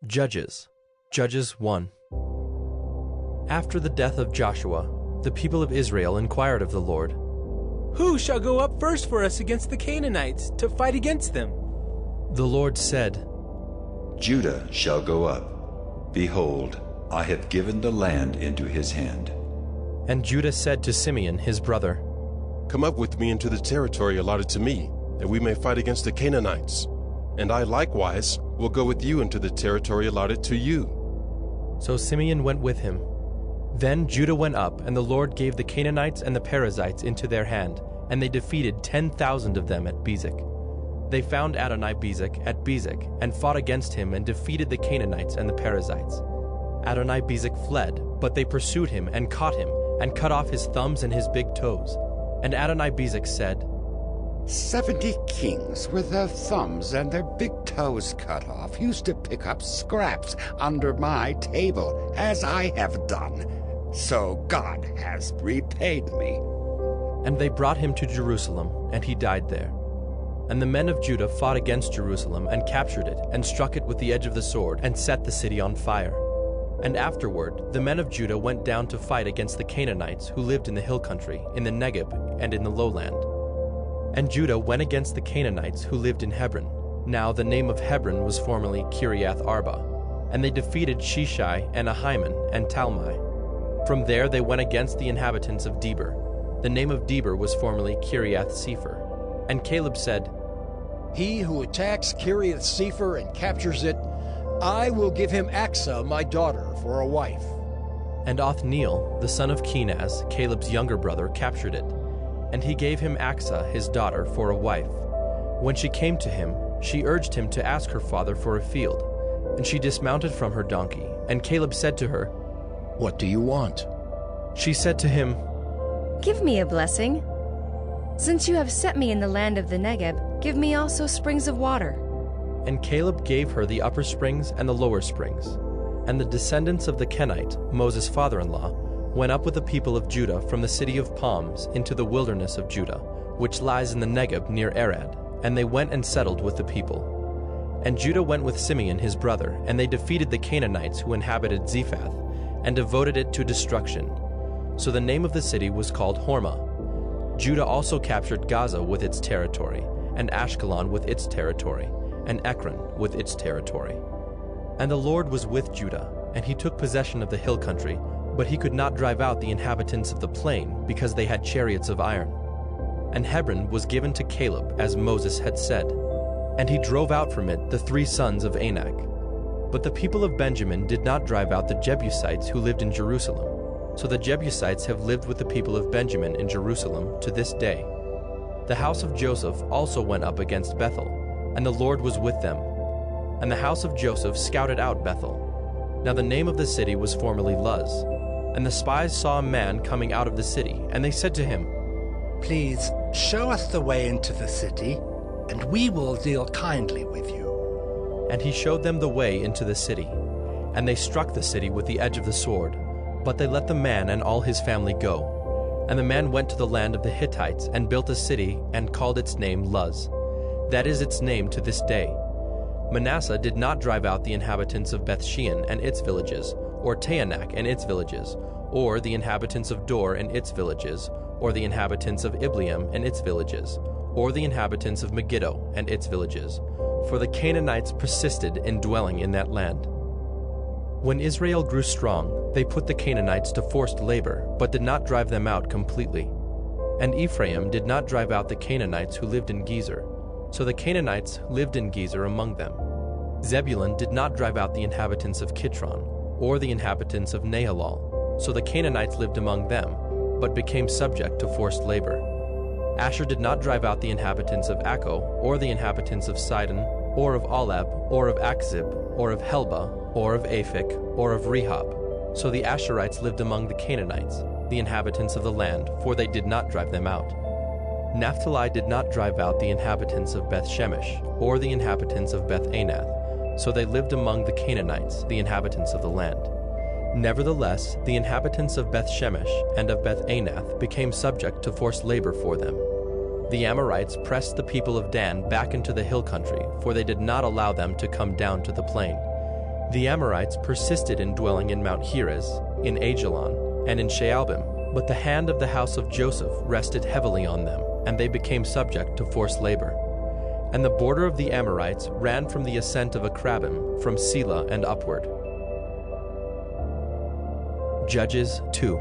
Judges 1. After the death of Joshua, the people of Israel inquired of the Lord, "Who shall go up first for us against the Canaanites to fight against them?" The Lord said, Judah shall go up. Behold, I have given the land into his hand. And Judah said to Simeon his brother, Come up with me into the territory allotted to me, that we may fight against the Canaanites. And I likewise will go with you into the territory allotted to you. So Simeon went with him. Then Judah went up, and the Lord gave the Canaanites and the Perizzites into their hand, and they defeated 10,000 of them at Bezek. They found Adoni-Bezek at Bezek, and fought against him, and defeated the Canaanites and the Perizzites. Adoni-Bezek fled, but they pursued him, and caught him, and cut off his thumbs and his big toes. And Adoni-Bezek said, 70 kings with their thumbs and their big toes cut off used to pick up scraps under my table, as I have done. So God has repaid me. And they brought him to Jerusalem, and he died there. And the men of Judah fought against Jerusalem, and captured it, and struck it with the edge of the sword, and set the city on fire. And afterward the men of Judah went down to fight against the Canaanites who lived in the hill country, in the Negeb, and in the lowland. And Judah went against the Canaanites who lived in Hebron. Now the name of Hebron was formerly Kiriath Arba. And they defeated Sheshai, and Ahiman, and Talmai. From there they went against the inhabitants of Debir. The name of Debir was formerly Kiriath Sepher. And Caleb said, He who attacks Kiriath Sepher and captures it, I will give him Achsah, my daughter, for a wife. And Othniel, the son of Kenaz, Caleb's younger brother, captured it. And he gave him Achsah, his daughter, for a wife. When she came to him, she urged him to ask her father for a field. And she dismounted from her donkey. And Caleb said to her, What do you want? She said to him, Give me a blessing. Since you have set me in the land of the Negeb, give me also springs of water. And Caleb gave her the upper springs and the lower springs. And the descendants of the Kenite, Moses' father-in-law, went up with the people of Judah from the city of palms into the wilderness of Judah, which lies in the Negeb near Arad, and they went and settled with the people. And Judah went with Simeon his brother, and they defeated the Canaanites who inhabited Zephath, and devoted it to destruction. So the name of the city was called Hormah. Judah also captured Gaza with its territory, and Ashkelon with its territory, and Ekron with its territory. And the Lord was with Judah, and he took possession of the hill country, but he could not drive out the inhabitants of the plain, because they had chariots of iron. And Hebron was given to Caleb, as Moses had said. And he drove out from it the 3 sons of Anak. But the people of Benjamin did not drive out the Jebusites who lived in Jerusalem. So the Jebusites have lived with the people of Benjamin in Jerusalem to this day. The house of Joseph also went up against Bethel, and the Lord was with them. And the house of Joseph scouted out Bethel. Now the name of the city was formerly Luz. And the spies saw a man coming out of the city, and they said to him, Please show us the way into the city, and we will deal kindly with you. And he showed them the way into the city. And they struck the city with the edge of the sword, but they let the man and all his family go. And the man went to the land of the Hittites, and built a city, and called its name Luz. That is its name to this day. Manasseh did not drive out the inhabitants of Bethshean and its villages, or Taanach and its villages, or the inhabitants of Dor and its villages, or the inhabitants of Ibleam and its villages, or the inhabitants of Megiddo and its villages, for the Canaanites persisted in dwelling in that land. When Israel grew strong, they put the Canaanites to forced labor, but did not drive them out completely. And Ephraim did not drive out the Canaanites who lived in Gezer, so the Canaanites lived in Gezer among them. Zebulun did not drive out the inhabitants of Kitron, or the inhabitants of Nahalal, so the Canaanites lived among them, but became subject to forced labor. Asher did not drive out the inhabitants of Akko, or the inhabitants of Sidon, or of Alab, or of Akzib, or of Helba, or of Aphik, or of Rehob. So the Asherites lived among the Canaanites, the inhabitants of the land, for they did not drive them out. Naphtali did not drive out the inhabitants of Beth-Shemesh, or the inhabitants of Beth-Anath, so they lived among the Canaanites, the inhabitants of the land. Nevertheless, the inhabitants of Beth-Shemesh and of Beth-Anath became subject to forced labor for them. The Amorites pressed the people of Dan back into the hill country, for they did not allow them to come down to the plain. The Amorites persisted in dwelling in Mount Heres, in Ajalon, and in Shaalbim, but the hand of the house of Joseph rested heavily on them, and they became subject to forced labor. And the border of the Amorites ran from the ascent of Akrabim, from Selah and upward. Judges 2.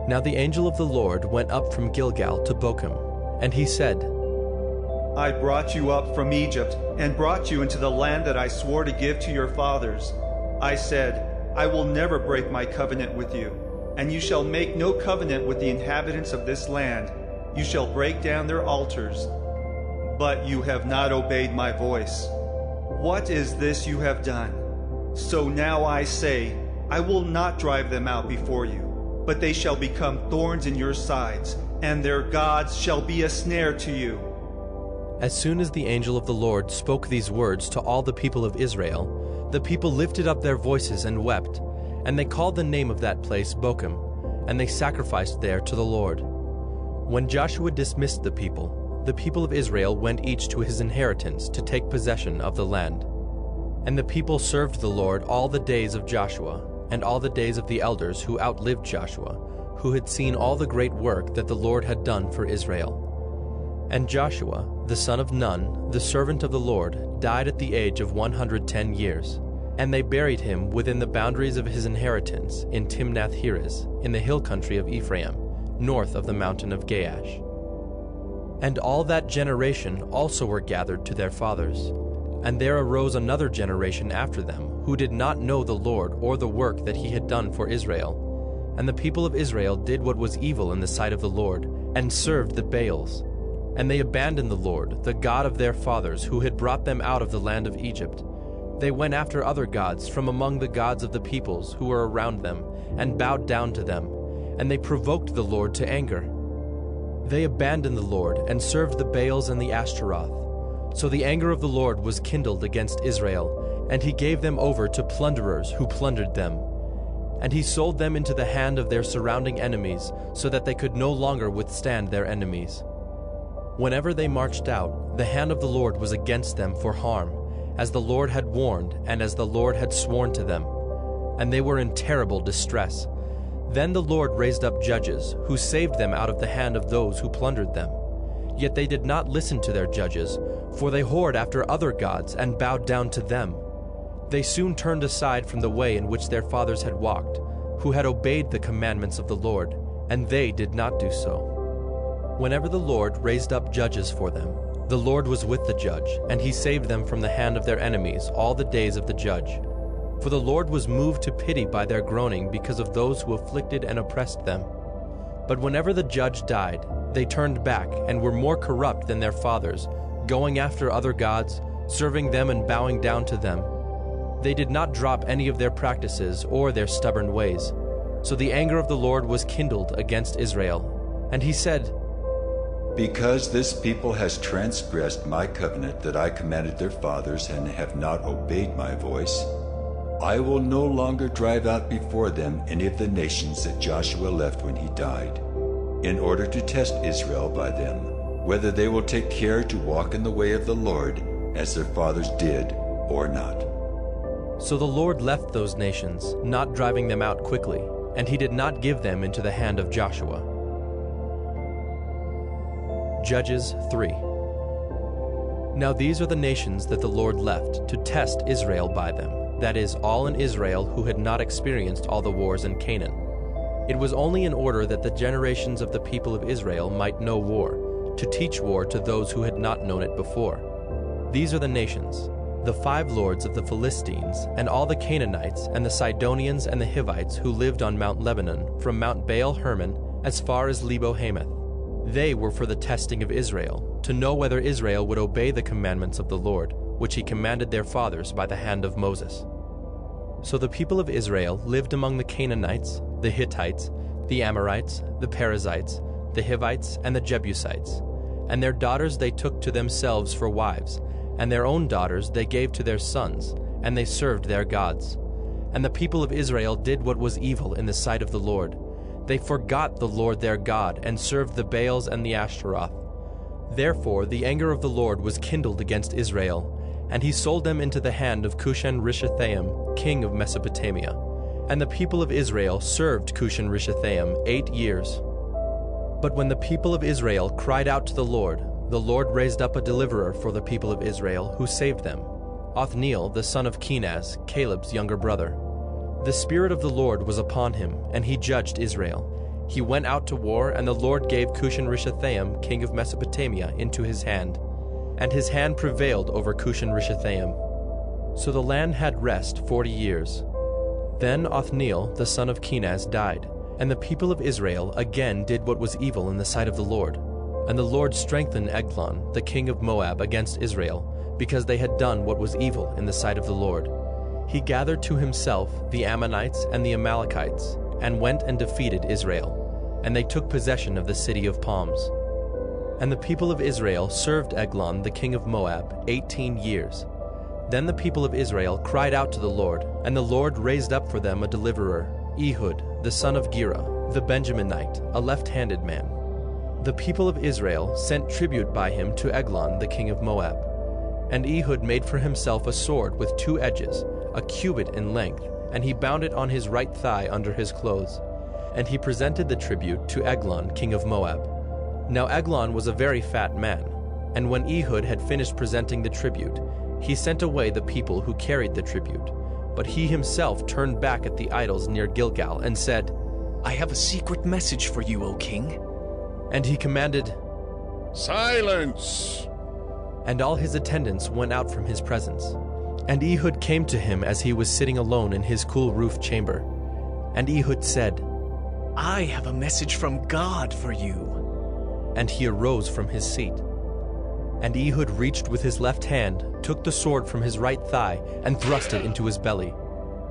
Now the angel of the Lord went up from Gilgal to Bochim, and he said, I brought you up from Egypt, and brought you into the land that I swore to give to your fathers. I said, I will never break my covenant with you, and you shall make no covenant with the inhabitants of this land. You shall break down their altars. But you have not obeyed my voice. What is this you have done? So now I say, I will not drive them out before you, but they shall become thorns in your sides, and their gods shall be a snare to you. As soon as the angel of the Lord spoke these words to all the people of Israel, the people lifted up their voices and wept, and they called the name of that place Bochim, and they sacrificed there to the Lord. When Joshua dismissed the people of Israel went each to his inheritance to take possession of the land. And the people served the Lord all the days of Joshua, and all the days of the elders who outlived Joshua, who had seen all the great work that the Lord had done for Israel. And Joshua, the son of Nun, the servant of the Lord, died at the age of 110 years. And they buried him within the boundaries of his inheritance in Timnath-Heres, in the hill country of Ephraim, north of the mountain of Gaash. And all that generation also were gathered to their fathers. And there arose another generation after them, who did not know the Lord or the work that he had done for Israel. And the people of Israel did what was evil in the sight of the Lord, and served the Baals. And they abandoned the Lord, the God of their fathers, who had brought them out of the land of Egypt. They went after other gods from among the gods of the peoples who were around them, and bowed down to them, and they provoked the Lord to anger. They abandoned the Lord, and served the Baals and the Ashtaroth. So the anger of the Lord was kindled against Israel, and he gave them over to plunderers who plundered them. And he sold them into the hand of their surrounding enemies, so that they could no longer withstand their enemies. Whenever they marched out, the hand of the Lord was against them for harm, as the Lord had warned, and as the Lord had sworn to them. And they were in terrible distress. Then the Lord raised up judges, who saved them out of the hand of those who plundered them. Yet they did not listen to their judges, for they whored after other gods and bowed down to them. They soon turned aside from the way in which their fathers had walked, who had obeyed the commandments of the Lord, and they did not do so. Whenever the Lord raised up judges for them, the Lord was with the judge, and he saved them from the hand of their enemies all the days of the judge. For the Lord was moved to pity by their groaning because of those who afflicted and oppressed them. But whenever the judge died, they turned back and were more corrupt than their fathers, going after other gods, serving them and bowing down to them. They did not drop any of their practices or their stubborn ways. So the anger of the Lord was kindled against Israel. And he said, Because this people has transgressed my covenant that I commanded their fathers and have not obeyed my voice, I will no longer drive out before them any of the nations that Joshua left when he died, in order to test Israel by them, whether they will take care to walk in the way of the Lord as their fathers did or not. So the Lord left those nations, not driving them out quickly, and he did not give them into the hand of Joshua. Judges 3. Now these are the nations that the Lord left to test Israel by them, that is, all in Israel who had not experienced all the wars in Canaan. It was only in order that the generations of the people of Israel might know war, to teach war to those who had not known it before. These are the nations: the 5 lords of the Philistines, and all the Canaanites, and the Sidonians and the Hivites who lived on Mount Lebanon, from Mount Baal Hermon as far as Lebo Hamath. They were for the testing of Israel, to know whether Israel would obey the commandments of the Lord, which he commanded their fathers by the hand of Moses. So the people of Israel lived among the Canaanites, the Hittites, the Amorites, the Perizzites, the Hivites, and the Jebusites. And their daughters they took to themselves for wives, and their own daughters they gave to their sons, and they served their gods. And the people of Israel did what was evil in the sight of the Lord. They forgot the Lord their God, and served the Baals and the Ashtaroth. Therefore the anger of the Lord was kindled against Israel, and he sold them into the hand of Cushan-Rishathaim, king of Mesopotamia. And the people of Israel served Cushan-Rishathaim 8 years. But when the people of Israel cried out to the Lord raised up a deliverer for the people of Israel, who saved them, Othniel the son of Kenaz, Caleb's younger brother. The Spirit of the Lord was upon him, and he judged Israel. He went out to war, and the Lord gave Cushan-Rishathaim, king of Mesopotamia, into his hand, and his hand prevailed over Cushan-Rishathaim. So the land had rest 40 years. Then Othniel the son of Kenaz died, and the people of Israel again did what was evil in the sight of the Lord. And the Lord strengthened Eglon, the king of Moab, against Israel, because they had done what was evil in the sight of the Lord. He gathered to himself the Ammonites and the Amalekites, and went and defeated Israel. And they took possession of the city of palms. And the people of Israel served Eglon the king of Moab 18 years. Then the people of Israel cried out to the Lord, and the Lord raised up for them a deliverer, Ehud the son of Gera, the Benjaminite, a left-handed man. The people of Israel sent tribute by him to Eglon the king of Moab. And Ehud made for himself a sword with 2 edges, a cubit in length, and he bound it on his right thigh under his clothes. And he presented the tribute to Eglon, king of Moab. Now Eglon was a very fat man, and when Ehud had finished presenting the tribute, he sent away the people who carried the tribute. But he himself turned back at the idols near Gilgal and said, I have a secret message for you, O king. And he commanded, Silence! And all his attendants went out from his presence. And Ehud came to him as he was sitting alone in his cool roof chamber. And Ehud said, I have a message from God for you. And he arose from his seat. And Ehud reached with his left hand, took the sword from his right thigh, and thrust it into his belly.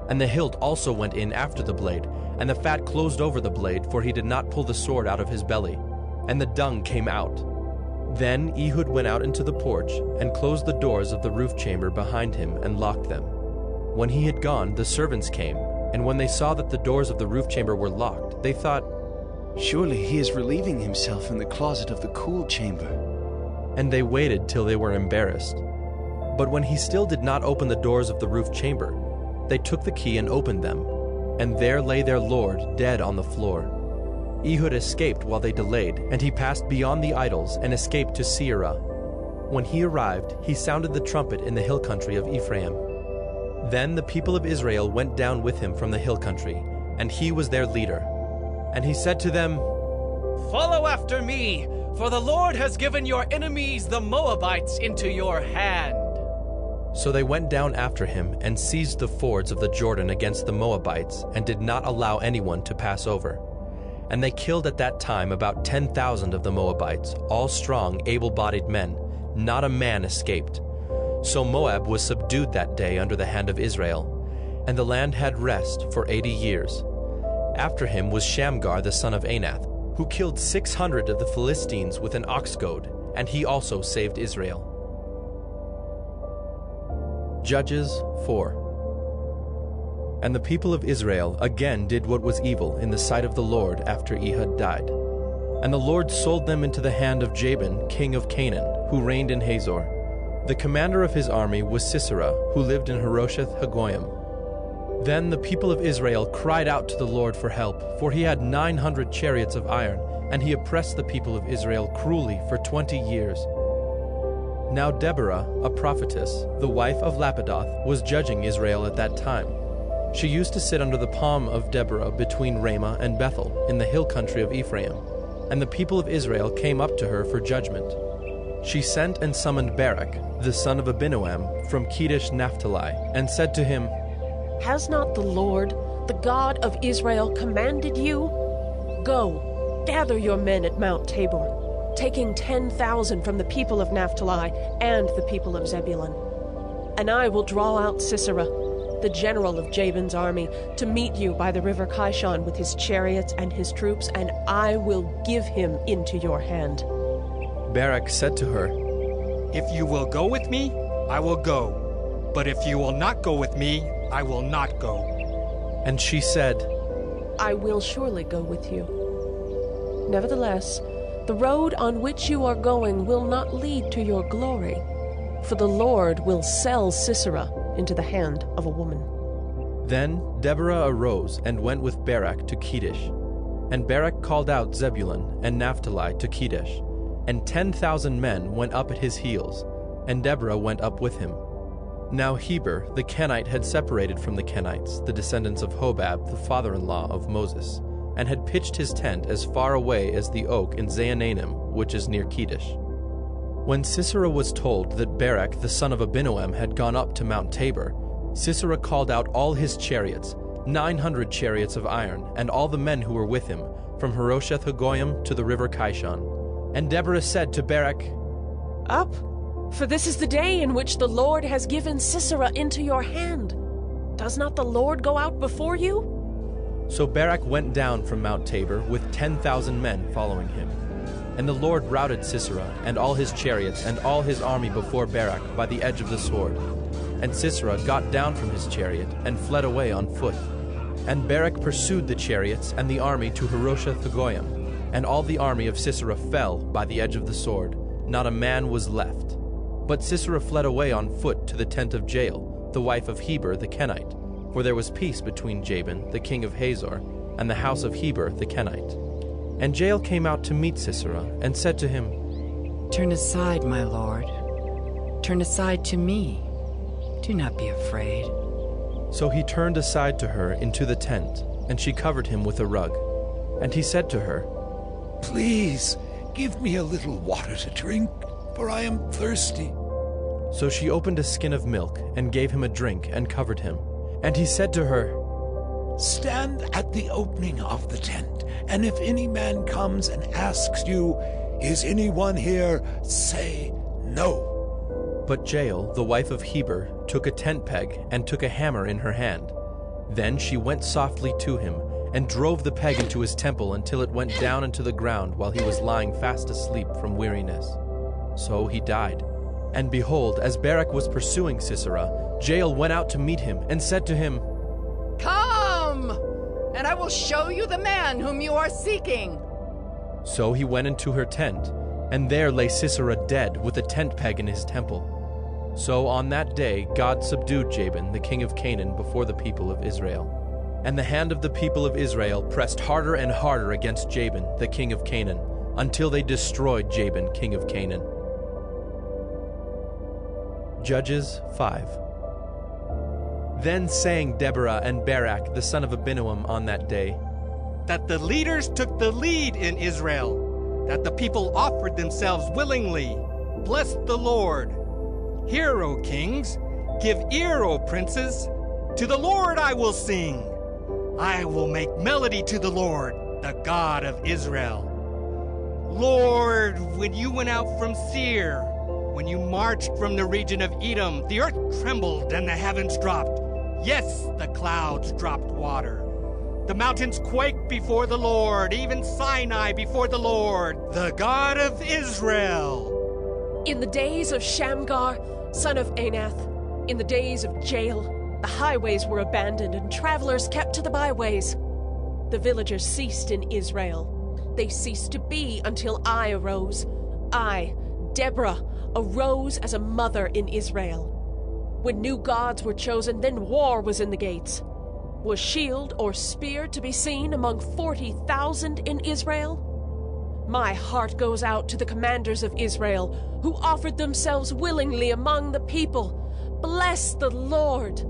And the hilt also went in after the blade, and the fat closed over the blade, for he did not pull the sword out of his belly. And the dung came out. Then Ehud went out into the porch, and closed the doors of the roof chamber behind him, and locked them. When he had gone, the servants came, and when they saw that the doors of the roof chamber were locked, they thought, Surely he is relieving himself in the closet of the cool chamber. And they waited till they were embarrassed. But when he still did not open the doors of the roof chamber, they took the key and opened them, and there lay their lord dead on the floor. Ehud escaped while they delayed, and he passed beyond the idols and escaped to Seirah. When he arrived, he sounded the trumpet in the hill country of Ephraim. Then the people of Israel went down with him from the hill country, and he was their leader. And he said to them, Follow after me, for the Lord has given your enemies, the Moabites, into your hand. So they went down after him and seized the fords of the Jordan against the Moabites, and did not allow anyone to pass over. And they killed at that time about 10,000 of the Moabites, all strong, able-bodied men. Not a man escaped. So Moab was subdued that day under the hand of Israel, and the land had rest for 80 years. After him was Shamgar the son of Anath, who killed 600 of the Philistines with an ox goad, and he also saved Israel. Judges 4. And the people of Israel again did what was evil in the sight of the Lord after Ehud died. And the Lord sold them into the hand of Jabin, king of Canaan, who reigned in Hazor. The commander of his army was Sisera, who lived in Harosheth Hagoyim. Then the people of Israel cried out to the Lord for help, for he had 900 chariots of iron, and he oppressed the people of Israel cruelly for 20 years. Now Deborah, a prophetess, the wife of Lapidoth, was judging Israel at that time. She used to sit under the palm of Deborah between Ramah and Bethel, in the hill country of Ephraim, and the people of Israel came up to her for judgment. She sent and summoned Barak, the son of Abinoam, from Kedesh Naphtali, and said to him, Has not the Lord, the God of Israel, commanded you? Go, gather your men at Mount Tabor, taking 10,000 from the people of Naphtali and the people of Zebulun. And I will draw out Sisera, the general of Jabin's army, to meet you by the river Kishon with his chariots and his troops, and I will give him into your hand. Barak said to her, If you will go with me, I will go. But if you will not go with me, I will not go. And she said, I will surely go with you. Nevertheless, the road on which you are going will not lead to your glory. for the Lord will sell Sisera into the hand of a woman." Then Deborah arose and went with Barak to Kedesh. And Barak called out Zebulun and Naphtali to Kedesh, and 10,000 men went up at his heels, and Deborah went up with him. Now Heber the Kenite had separated from the Kenites, the descendants of Hobab, the father-in-law of Moses, and had pitched his tent as far away as the oak in Zaanannim, which is near Kedesh. When Sisera was told that Barak the son of Abinoam had gone up to Mount Tabor, Sisera called out all his chariots, 900 chariots of iron, and all the men who were with him, from Harosheth Hagoyim to the river Kishon. And Deborah said to Barak, "Up, for this is the day in which the Lord has given Sisera into your hand. Does not the Lord go out before you?" So Barak went down from Mount Tabor with 10,000 men following him. And the Lord routed Sisera and all his chariots and all his army before Barak by the edge of the sword. And Sisera got down from his chariot and fled away on foot. And Barak pursued the chariots and the army to Harosheth Hagoyim, and all the army of Sisera fell by the edge of the sword. Not a man was left. But Sisera fled away on foot to the tent of Jael, the wife of Heber the Kenite, for there was peace between Jabin, the king of Hazor, and the house of Heber the Kenite. And Jael came out to meet Sisera, and said to him, "Turn aside, my lord. Turn aside to me. Do not be afraid." So he turned aside to her into the tent, and she covered him with a rug. And he said to her, "Please, give me a little water to drink, for I am thirsty." So she opened a skin of milk, and gave him a drink, and covered him. And he said to her, "Stand at the opening of the tent, and if any man comes and asks you, 'Is anyone here?' say, 'No.'" But Jael, the wife of Heber, took a tent peg and took a hammer in her hand. Then she went softly to him, and drove the peg into his temple until it went down into the ground while he was lying fast asleep from weariness. So he died. And behold, as Barak was pursuing Sisera, Jael went out to meet him, and said to him, "Come, and I will show you the man whom you are seeking." So he went into her tent, and there lay Sisera dead with a tent peg in his temple. So on that day God subdued Jabin, the king of Canaan, before the people of Israel. And the hand of the people of Israel pressed harder and harder against Jabin, the king of Canaan, until they destroyed Jabin, king of Canaan. Judges 5. Then sang Deborah and Barak, the son of Abinoam, on that day, that the leaders took the lead in Israel, that the people offered themselves willingly. Bless the Lord. Hear, O kings, give ear, O princes. To the Lord I will sing. I will make melody to the Lord, the God of Israel. Lord, when you went out from Seir, when you marched from the region of Edom, the earth trembled and the heavens dropped. Yes, the clouds dropped water. The mountains quaked before the Lord, even Sinai before the Lord, the God of Israel. In the days of Shamgar, son of Anath, in the days of Jael, the highways were abandoned and travelers kept to the byways. The villagers ceased in Israel. They ceased to be until I arose. I, Deborah, arose as a mother in Israel. When new gods were chosen, then war was in the gates. Was shield or spear to be seen among 40,000 in Israel? My heart goes out to the commanders of Israel, who offered themselves willingly among the people. Bless the Lord.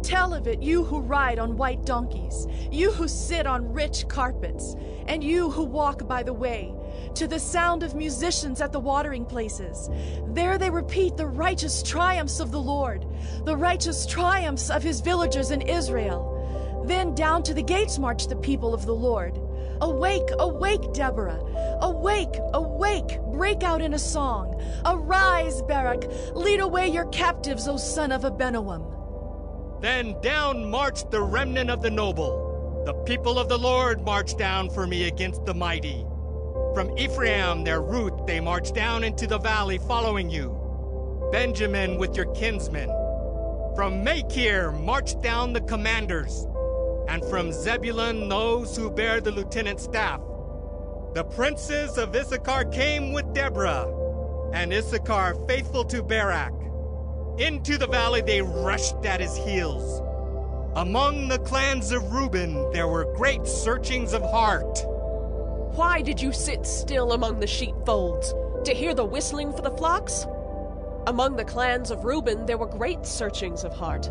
Tell of it, you who ride on white donkeys, you who sit on rich carpets, and you who walk by the way, to the sound of musicians at the watering places. There they repeat the righteous triumphs of the Lord, the righteous triumphs of his villagers in Israel. Then down to the gates march the people of the Lord. Awake, awake, Deborah! Awake, awake! Break out in a song. Arise, Barak! Lead away your captives, O son of Abinoam! Then down marched the remnant of the noble. The people of the Lord marched down for me against the mighty. From Ephraim, their root, they marched down into the valley following you. Benjamin with your kinsmen. From Machir marched down the commanders. And from Zebulun those who bear the lieutenant's staff. The princes of Issachar came with Deborah, and Issachar faithful to Barak. Into the valley they rushed at his heels. Among the clans of Reuben there were great searchings of heart. Why did you sit still among the sheepfolds, to hear the whistling for the flocks? Among the clans of Reuben there were great searchings of heart.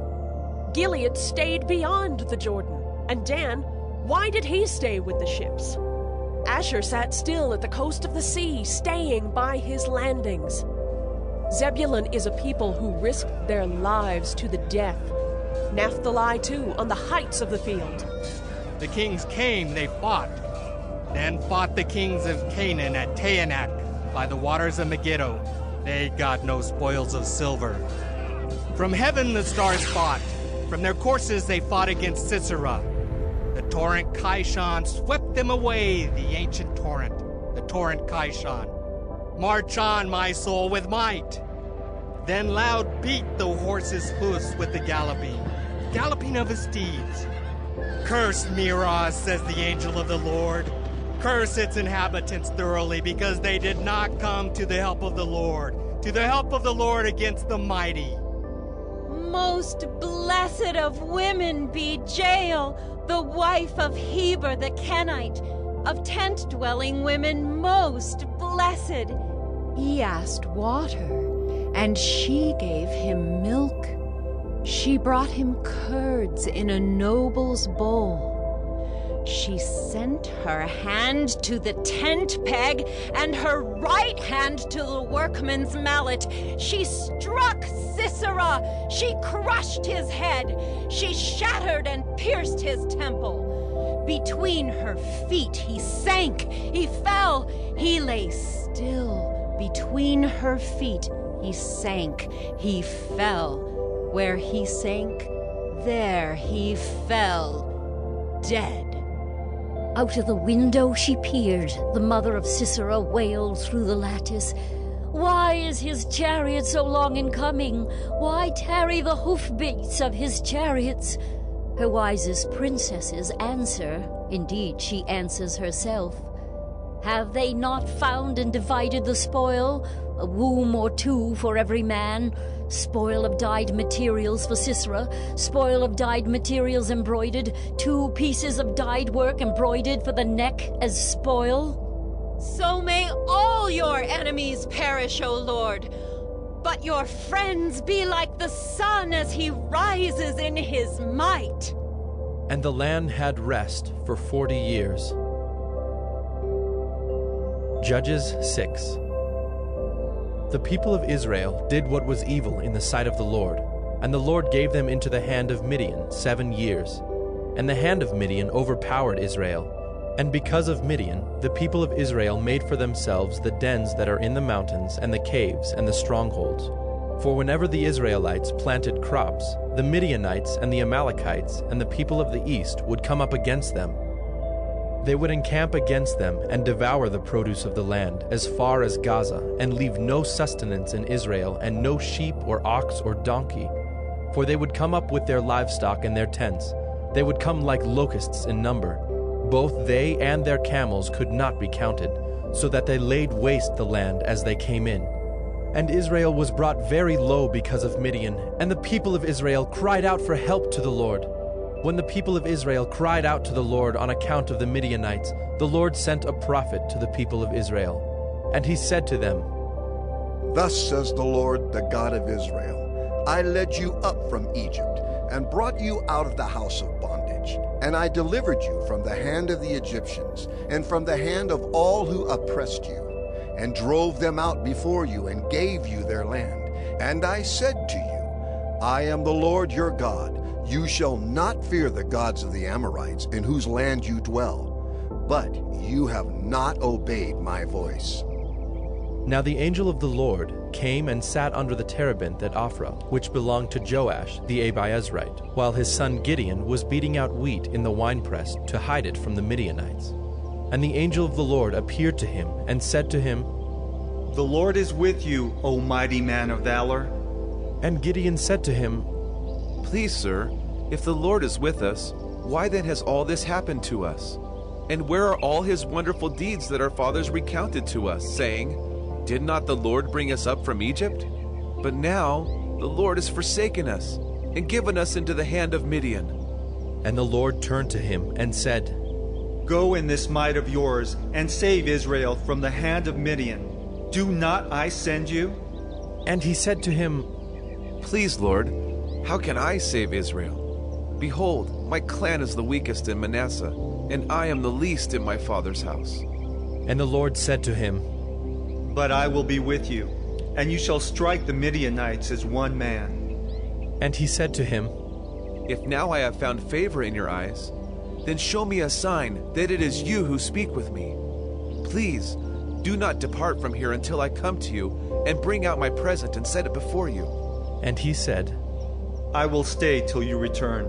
Gilead stayed beyond the Jordan, and Dan, why did he stay with the ships? Asher sat still at the coast of the sea, staying by his landings. Zebulun is a people who risked their lives to the death. Naphtali, too, on the heights of the field. The kings came, they fought. Then fought the kings of Canaan at Taanach by the waters of Megiddo. They got no spoils of silver. From heaven the stars fought. From their courses they fought against Sisera. The torrent Kishon swept them away, the ancient torrent, the torrent Kishon. March on, my soul, with might. Then loud beat the horse's hoofs with the galloping of his steeds. Curse Meroz, says the angel of the Lord. Curse its inhabitants thoroughly, because they did not come to the help of the Lord against the mighty. Most blessed of women be Jael, the wife of Heber the Kenite. Of tent-dwelling women most blessed. He asked water, and she gave him milk. She brought him curds in a noble's bowl. She sent her hand to the tent peg and her right hand to the workman's mallet. She struck Sisera. She crushed his head. She shattered and pierced his temple. Between her feet he sank. He fell. He lay still. Between her feet he sank. He fell. Where he sank, there he fell, dead. Out of the window she peered. The mother of Sisera wailed through the lattice. Why is his chariot so long in coming? Why tarry the hoofbeats of his chariots? Her wisest princesses answer. Indeed, she answers herself. Have they not found and divided the spoil? A womb or two for every man. Spoil of dyed materials for Sisera. Spoil of dyed materials embroidered. 2 pieces of dyed work embroidered for the neck as spoil. So may all your enemies perish, O Lord. But your friends be like the sun as he rises in his might. And the land had rest for 40 years. Judges 6. The people of Israel did what was evil in the sight of the Lord, and the Lord gave them into the hand of Midian 7 years. And the hand of Midian overpowered Israel. And because of Midian, the people of Israel made for themselves the dens that are in the mountains, and the caves, and the strongholds. For whenever the Israelites planted crops, the Midianites and the Amalekites and the people of the east would come up against them. They would encamp against them and devour the produce of the land as far as Gaza, and leave no sustenance in Israel, and no sheep or ox or donkey. For they would come up with their livestock and their tents. They would come like locusts in number. Both they and their camels could not be counted, so that they laid waste the land as they came in. And Israel was brought very low because of Midian, and the people of Israel cried out for help to the Lord. When the people of Israel cried out to the Lord on account of the Midianites, the Lord sent a prophet to the people of Israel. And he said to them, Thus says the Lord, the God of Israel, I led you up from Egypt, and brought you out of the house of bondage. And I delivered you from the hand of the Egyptians, and from the hand of all who oppressed you, and drove them out before you, and gave you their land. And I said to you, I am the Lord your God. You shall not fear the gods of the Amorites, in whose land you dwell. But you have not obeyed my voice. Now the angel of the Lord came and sat under the terebinth at Ophrah, which belonged to Joash the Abiezrite, while his son Gideon was beating out wheat in the winepress to hide it from the Midianites. And the angel of the Lord appeared to him and said to him, The Lord is with you, O mighty man of valor. And Gideon said to him, Please, sir, if the Lord is with us, why then has all this happened to us? And where are all his wonderful deeds that our fathers recounted to us, saying, Did not the Lord bring us up from Egypt? But now the Lord has forsaken us and given us into the hand of Midian." And the Lord turned to him and said, "Go in this might of yours and save Israel from the hand of Midian. Do not I send you?" And he said to him, "Please, Lord, how can I save Israel? Behold, my clan is the weakest in Manasseh, and I am the least in my father's house." And the Lord said to him, "But I will be with you, and you shall strike the Midianites as one man." And he said to him, "If now I have found favor in your eyes, then show me a sign that it is you who speak with me. Please, do not depart from here until I come to you and bring out my present and set it before you." And he said, "I will stay till you return."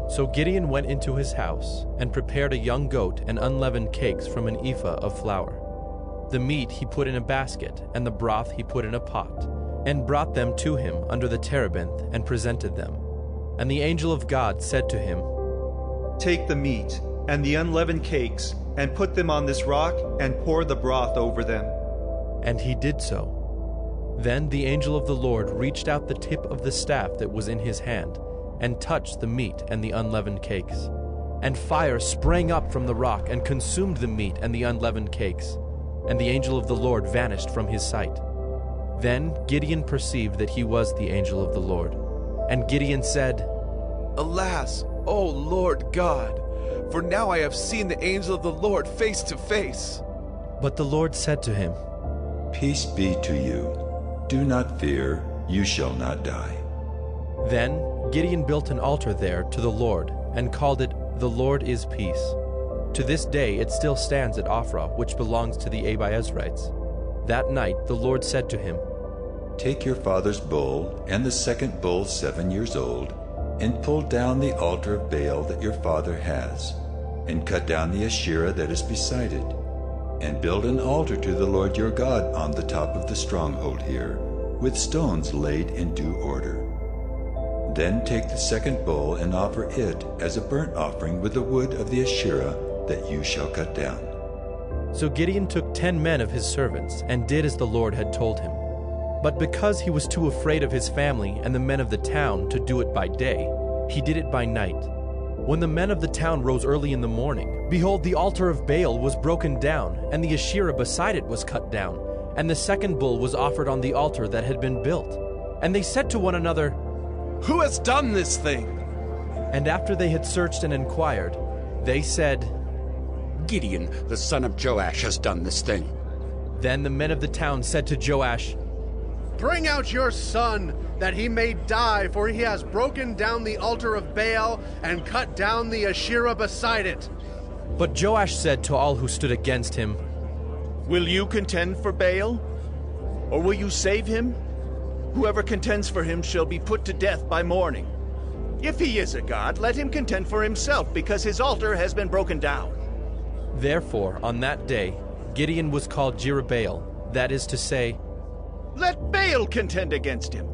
So Gideon went into his house and prepared a young goat and unleavened cakes from an ephah of flour. The meat he put in a basket, and the broth he put in a pot, and brought them to him under the terebinth and presented them. And the angel of God said to him, "Take the meat and the unleavened cakes and put them on this rock and pour the broth over them." And he did so. Then the angel of the Lord reached out the tip of the staff that was in his hand and touched the meat and the unleavened cakes. And fire sprang up from the rock and consumed the meat and the unleavened cakes. And the angel of the Lord vanished from his sight. Then Gideon perceived that he was the angel of the Lord. And Gideon said, "Alas, O Lord God, for now I have seen the angel of the Lord face to face." But the Lord said to him, "Peace be to you. Do not fear, you shall not die." Then Gideon built an altar there to the Lord and called it, "The Lord is Peace." To this day it still stands at Ophrah, which belongs to the Israelites. That night the Lord said to him, "Take your father's bull and the second bull 7 years old, and pull down the altar of Baal that your father has, and cut down the Asherah that is beside it, and build an altar to the Lord your God on the top of the stronghold here, with stones laid in due order. Then take the second bull and offer it as a burnt offering with the wood of the Asherah that you shall cut down." So Gideon took 10 men of his servants and did as the Lord had told him. But because he was too afraid of his family and the men of the town to do it by day, he did it by night. When the men of the town rose early in the morning, behold, the altar of Baal was broken down, and the Asherah beside it was cut down, and the second bull was offered on the altar that had been built. And they said to one another, "Who has done this thing?" And after they had searched and inquired, they said, "Gideon, the son of Joash, has done this thing." Then the men of the town said to Joash, "Bring out your son, that he may die, for he has broken down the altar of Baal and cut down the Asherah beside it." But Joash said to all who stood against him, "Will you contend for Baal? Or will you save him? Whoever contends for him shall be put to death by morning. If he is a god, let him contend for himself, because his altar has been broken down." Therefore, on that day, Gideon was called Jerubbaal, that is to say, "Let Baal contend against him,"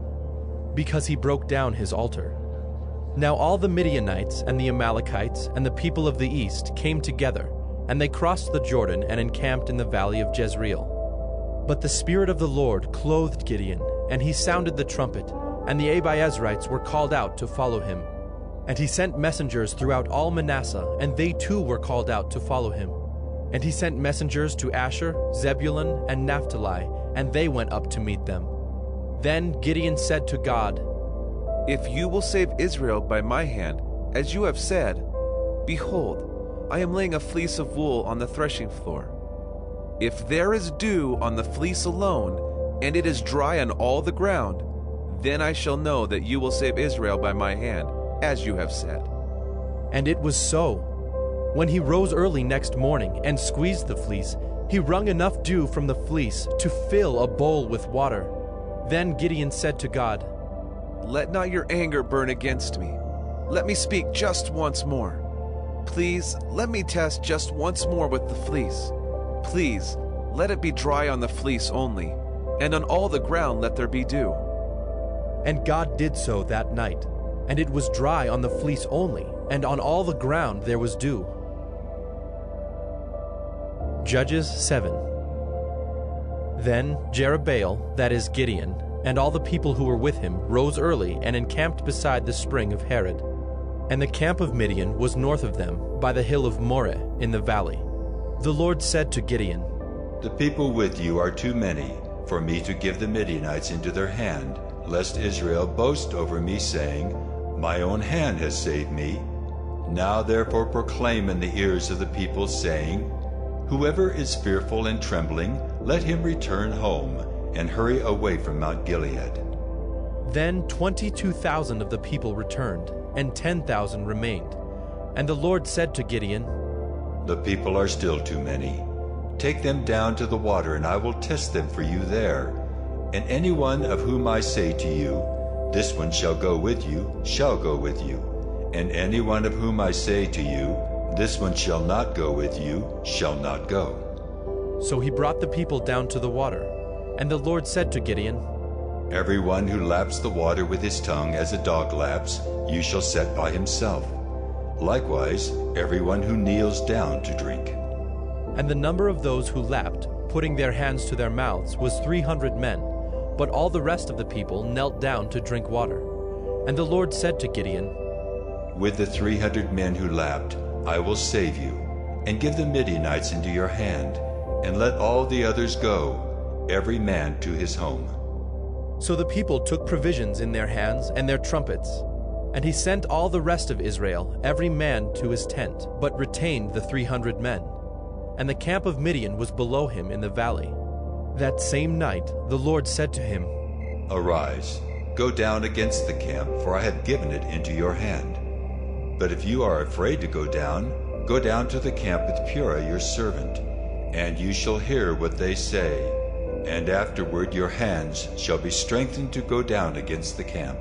because he broke down his altar. Now all the Midianites and the Amalekites and the people of the east came together, and they crossed the Jordan and encamped in the valley of Jezreel. But the Spirit of the Lord clothed Gideon, and he sounded the trumpet, and the Abiezrites were called out to follow him. And he sent messengers throughout all Manasseh, and they too were called out to follow him. And he sent messengers to Asher, Zebulun, and Naphtali, and they went up to meet them. Then Gideon said to God, "If you will save Israel by my hand, as you have said, behold, I am laying a fleece of wool on the threshing floor. If there is dew on the fleece alone, and it is dry on all the ground, then I shall know that you will save Israel by my hand, as you have said." And it was so. When he rose early next morning and squeezed the fleece, he wrung enough dew from the fleece to fill a bowl with water. Then Gideon said to God, "Let not your anger burn against me. Let me speak just once more. Please, let me test just once more with the fleece. Please, let it be dry on the fleece only, and on all the ground let there be dew." And God did so that night, and it was dry on the fleece only, and on all the ground there was dew. Judges 7. Then Jerubbaal, that is Gideon, and all the people who were with him rose early and encamped beside the spring of Harod. And the camp of Midian was north of them, by the hill of Moreh in the valley. The Lord said to Gideon, The people with you are too many for me to give the Midianites into their hand, lest Israel boast over me, saying, My own hand has saved me. Now therefore proclaim in the ears of the people, saying, Whoever is fearful and trembling, let him return home, and hurry away from Mount Gilead. Then 22,000 of the people returned, and 10,000 remained. And the Lord said to Gideon, The people are still too many. Take them down to the water, and I will test them for you there. And anyone of whom I say to you, This one shall go with you, shall go with you. And anyone of whom I say to you, This one shall not go with you, shall not go. So he brought the people down to the water. And the Lord said to Gideon, Everyone who laps the water with his tongue as a dog laps, you shall set by himself. Likewise, everyone who kneels down to drink. And the number of those who lapped, putting their hands to their mouths, was 300 men. But all the rest of the people knelt down to drink water. And the Lord said to Gideon, With the 300 men who lapped, I will save you, and give the Midianites into your hand, and let all the others go, every man to his home. So the people took provisions in their hands and their trumpets. And he sent all the rest of Israel, every man to his tent, but retained the 300 men. And the camp of Midian was below him in the valley. That same night the Lord said to him, Arise, go down against the camp, for I have given it into your hand. But if you are afraid to go down to the camp with Purah your servant, and you shall hear what they say. And afterward your hands shall be strengthened to go down against the camp.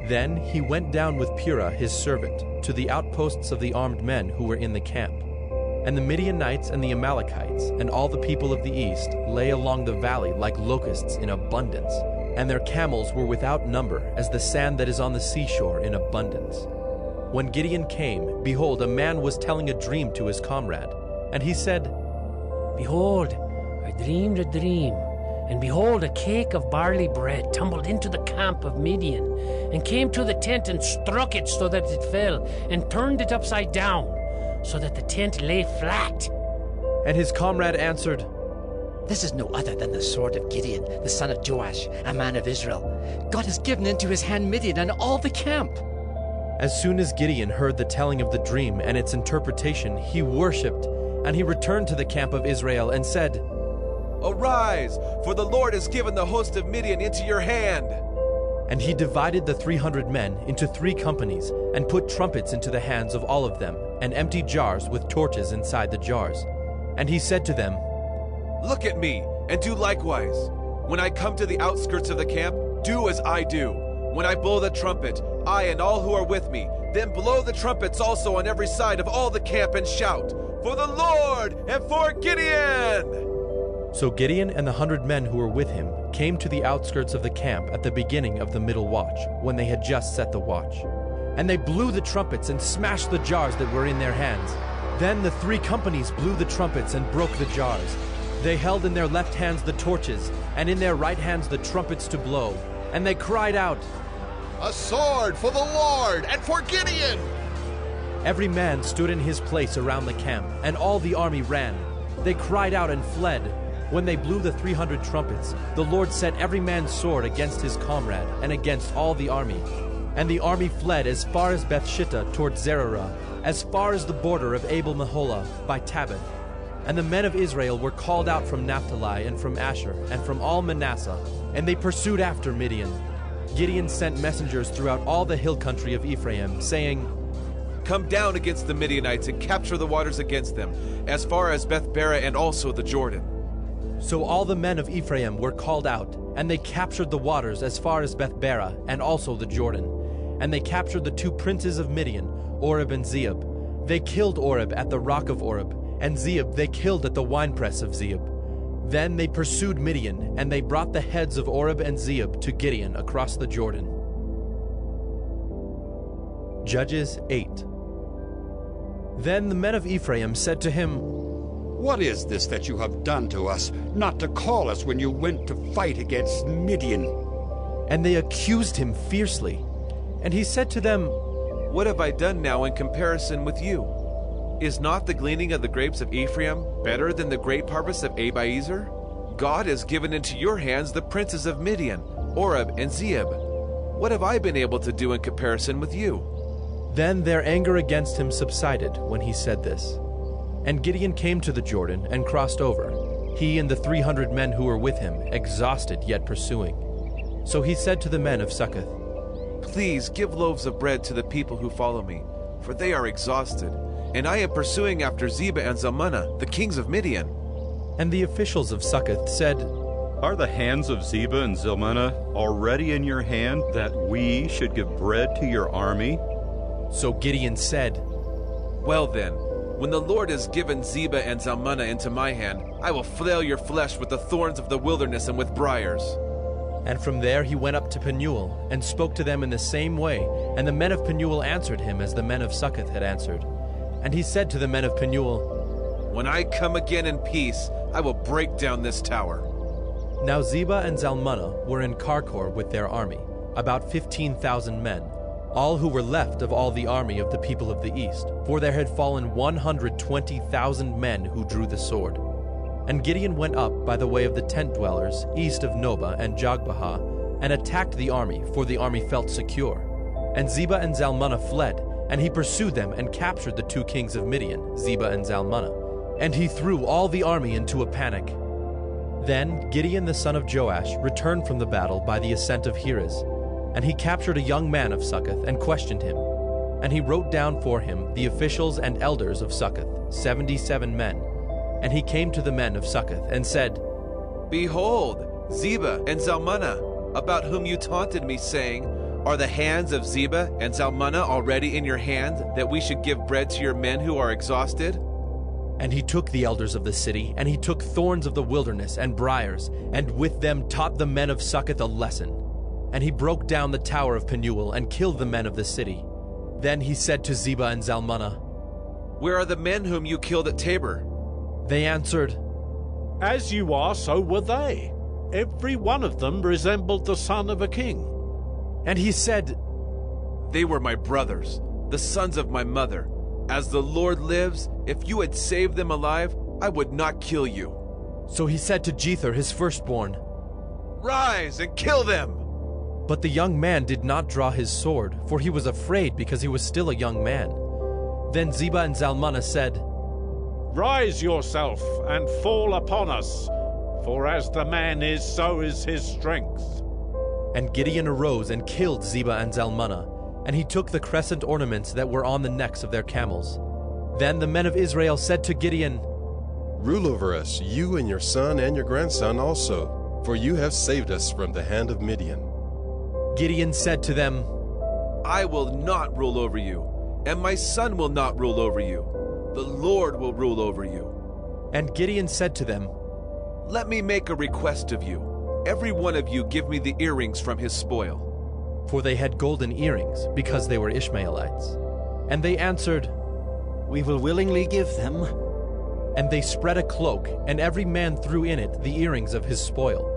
Then he went down with Purah his servant to the outposts of the armed men who were in the camp. And the Midianites and the Amalekites and all the people of the east lay along the valley like locusts in abundance, and their camels were without number as the sand that is on the seashore in abundance. When Gideon came, behold, a man was telling a dream to his comrade. And he said, Behold, I dreamed a dream, and behold, a cake of barley bread tumbled into the camp of Midian, and came to the tent and struck it so that it fell, and turned it upside down, so that the tent lay flat. And his comrade answered, This is no other than the sword of Gideon, the son of Joash, a man of Israel. God has given into his hand Midian and all the camp. As soon as Gideon heard the telling of the dream and its interpretation, he worshipped, and he returned to the camp of Israel and said, Arise, for the Lord has given the host of Midian into your hand. And he divided the 300 men into 3 companies, and put trumpets into the hands of all of them, and empty jars with torches inside the jars. And he said to them, Look at me, and do likewise. When I come to the outskirts of the camp, do as I do. When I blow the trumpet, I and all who are with me, then blow the trumpets also on every side of all the camp, and shout, For the Lord and for Gideon! So Gideon and the 100 men who were with him came to the outskirts of the camp at the beginning of the middle watch, when they had just set the watch. And they blew the trumpets and smashed the jars that were in their hands. Then the 3 companies blew the trumpets and broke the jars. They held in their left hands the torches, and in their right hands the trumpets to blow. And they cried out, A sword for the Lord and for Gideon! Every man stood in his place around the camp, and all the army ran. They cried out and fled. When they blew the 300 trumpets, the Lord set every man's sword against his comrade and against all the army. And the army fled as far as Bethshittah toward Zererah, as far as the border of Abel-Meholah by Tabbath. And the men of Israel were called out from Naphtali and from Asher and from all Manasseh, and they pursued after Midian. Gideon sent messengers throughout all the hill country of Ephraim, saying, Come down against the Midianites and capture the waters against them, as far as Beth-Barah and also the Jordan. So all the men of Ephraim were called out, and they captured the waters as far as Beth-Barah and also the Jordan. And they captured the 2 princes of Midian, Oreb and Zeeb. They killed Oreb at the rock of Oreb, and Zeeb they killed at the winepress of Zeeb. Then they pursued Midian, and they brought the heads of Oreb and Zeeb to Gideon across the Jordan. Judges 8. Then the men of Ephraim said to him, What is this that you have done to us, not to call us when you went to fight against Midian? and they accused him fiercely. And he said to them, "What have I done now in comparison with you? Is not the gleaning of the grapes of Ephraim better than the grape harvest of Abiezer? God has given into your hands the princes of Midian, Oreb and Zeeb. What have I been able to do in comparison with you?" Then their anger against him subsided when he said this. And Gideon came to the Jordan and crossed over, he and the 300 men who were with him, exhausted yet pursuing. So he said to the men of Succoth, "Please give loaves of bread to the people who follow me, for they are exhausted, and I am pursuing after Zebah and Zalmunna, the kings of Midian." And the officials of Succoth said, "Are the hands of Zebah and Zalmunna already in your hand, that we should give bread to your army?" So Gideon said, "Well then, when the Lord has given Zebah and Zalmunna into my hand, I will flail your flesh with the thorns of the wilderness and with briars." And from there he went up to Penuel, and spoke to them in the same way, and the men of Penuel answered him as the men of Succoth had answered. And he said to the men of Penuel, "When I come again in peace, I will break down this tower." Now Zebah and Zalmunna were in Karkor with their army, about 15,000 men, all who were left of all the army of the people of the east, for there had fallen 120,000 men who drew the sword. And Gideon went up by the way of the tent dwellers, east of Nobah and Jogbehah, and attacked the army, for the army felt secure. And Zebah and Zalmunna fled, and he pursued them and captured the 2 kings of Midian, Zebah and Zalmunna. And he threw all the army into a panic. Then Gideon the son of Joash returned from the battle by the ascent of Heres, and he captured a young man of Succoth and questioned him. And he wrote down for him the officials and elders of Succoth, 77 men. And he came to the men of Succoth and said, "Behold, Zebah and Zalmunna, about whom you taunted me, saying, 'Are the hands of Zebah and Zalmunna already in your hand, that we should give bread to your men who are exhausted?' And he took the elders of the city, and he took thorns of the wilderness and briars, and with them taught the men of Succoth a lesson. And he broke down the tower of Penuel and killed the men of the city. Then he said to Zebah and Zalmunna, 'Where are the men whom you killed at Tabor?' They answered, "As you are, so were they. Every one of them resembled the son of a king." And he said, "They were my brothers, the sons of my mother. As the Lord lives, if you had saved them alive, I would not kill you." So he said to Jether his firstborn, "Rise and kill them!" But the young man did not draw his sword, for he was afraid because he was still a young man. Then Zebah and Zalmunna said, "Rise yourself and fall upon us, for as the man is, so is his strength." And Gideon arose and killed Zebah and Zalmunna, and he took the crescent ornaments that were on the necks of their camels. Then the men of Israel said to Gideon, "Rule over us, you and your son and your grandson also, for you have saved us from the hand of Midian." Gideon said to them, "I will not rule over you, and my son will not rule over you. The Lord will rule over you." And Gideon said to them, "Let me make a request of you. Every one of you give me the earrings from his spoil." For they had golden earrings, because they were Ishmaelites. And they answered, "We will willingly give them." And they spread a cloak, and every man threw in it the earrings of his spoil.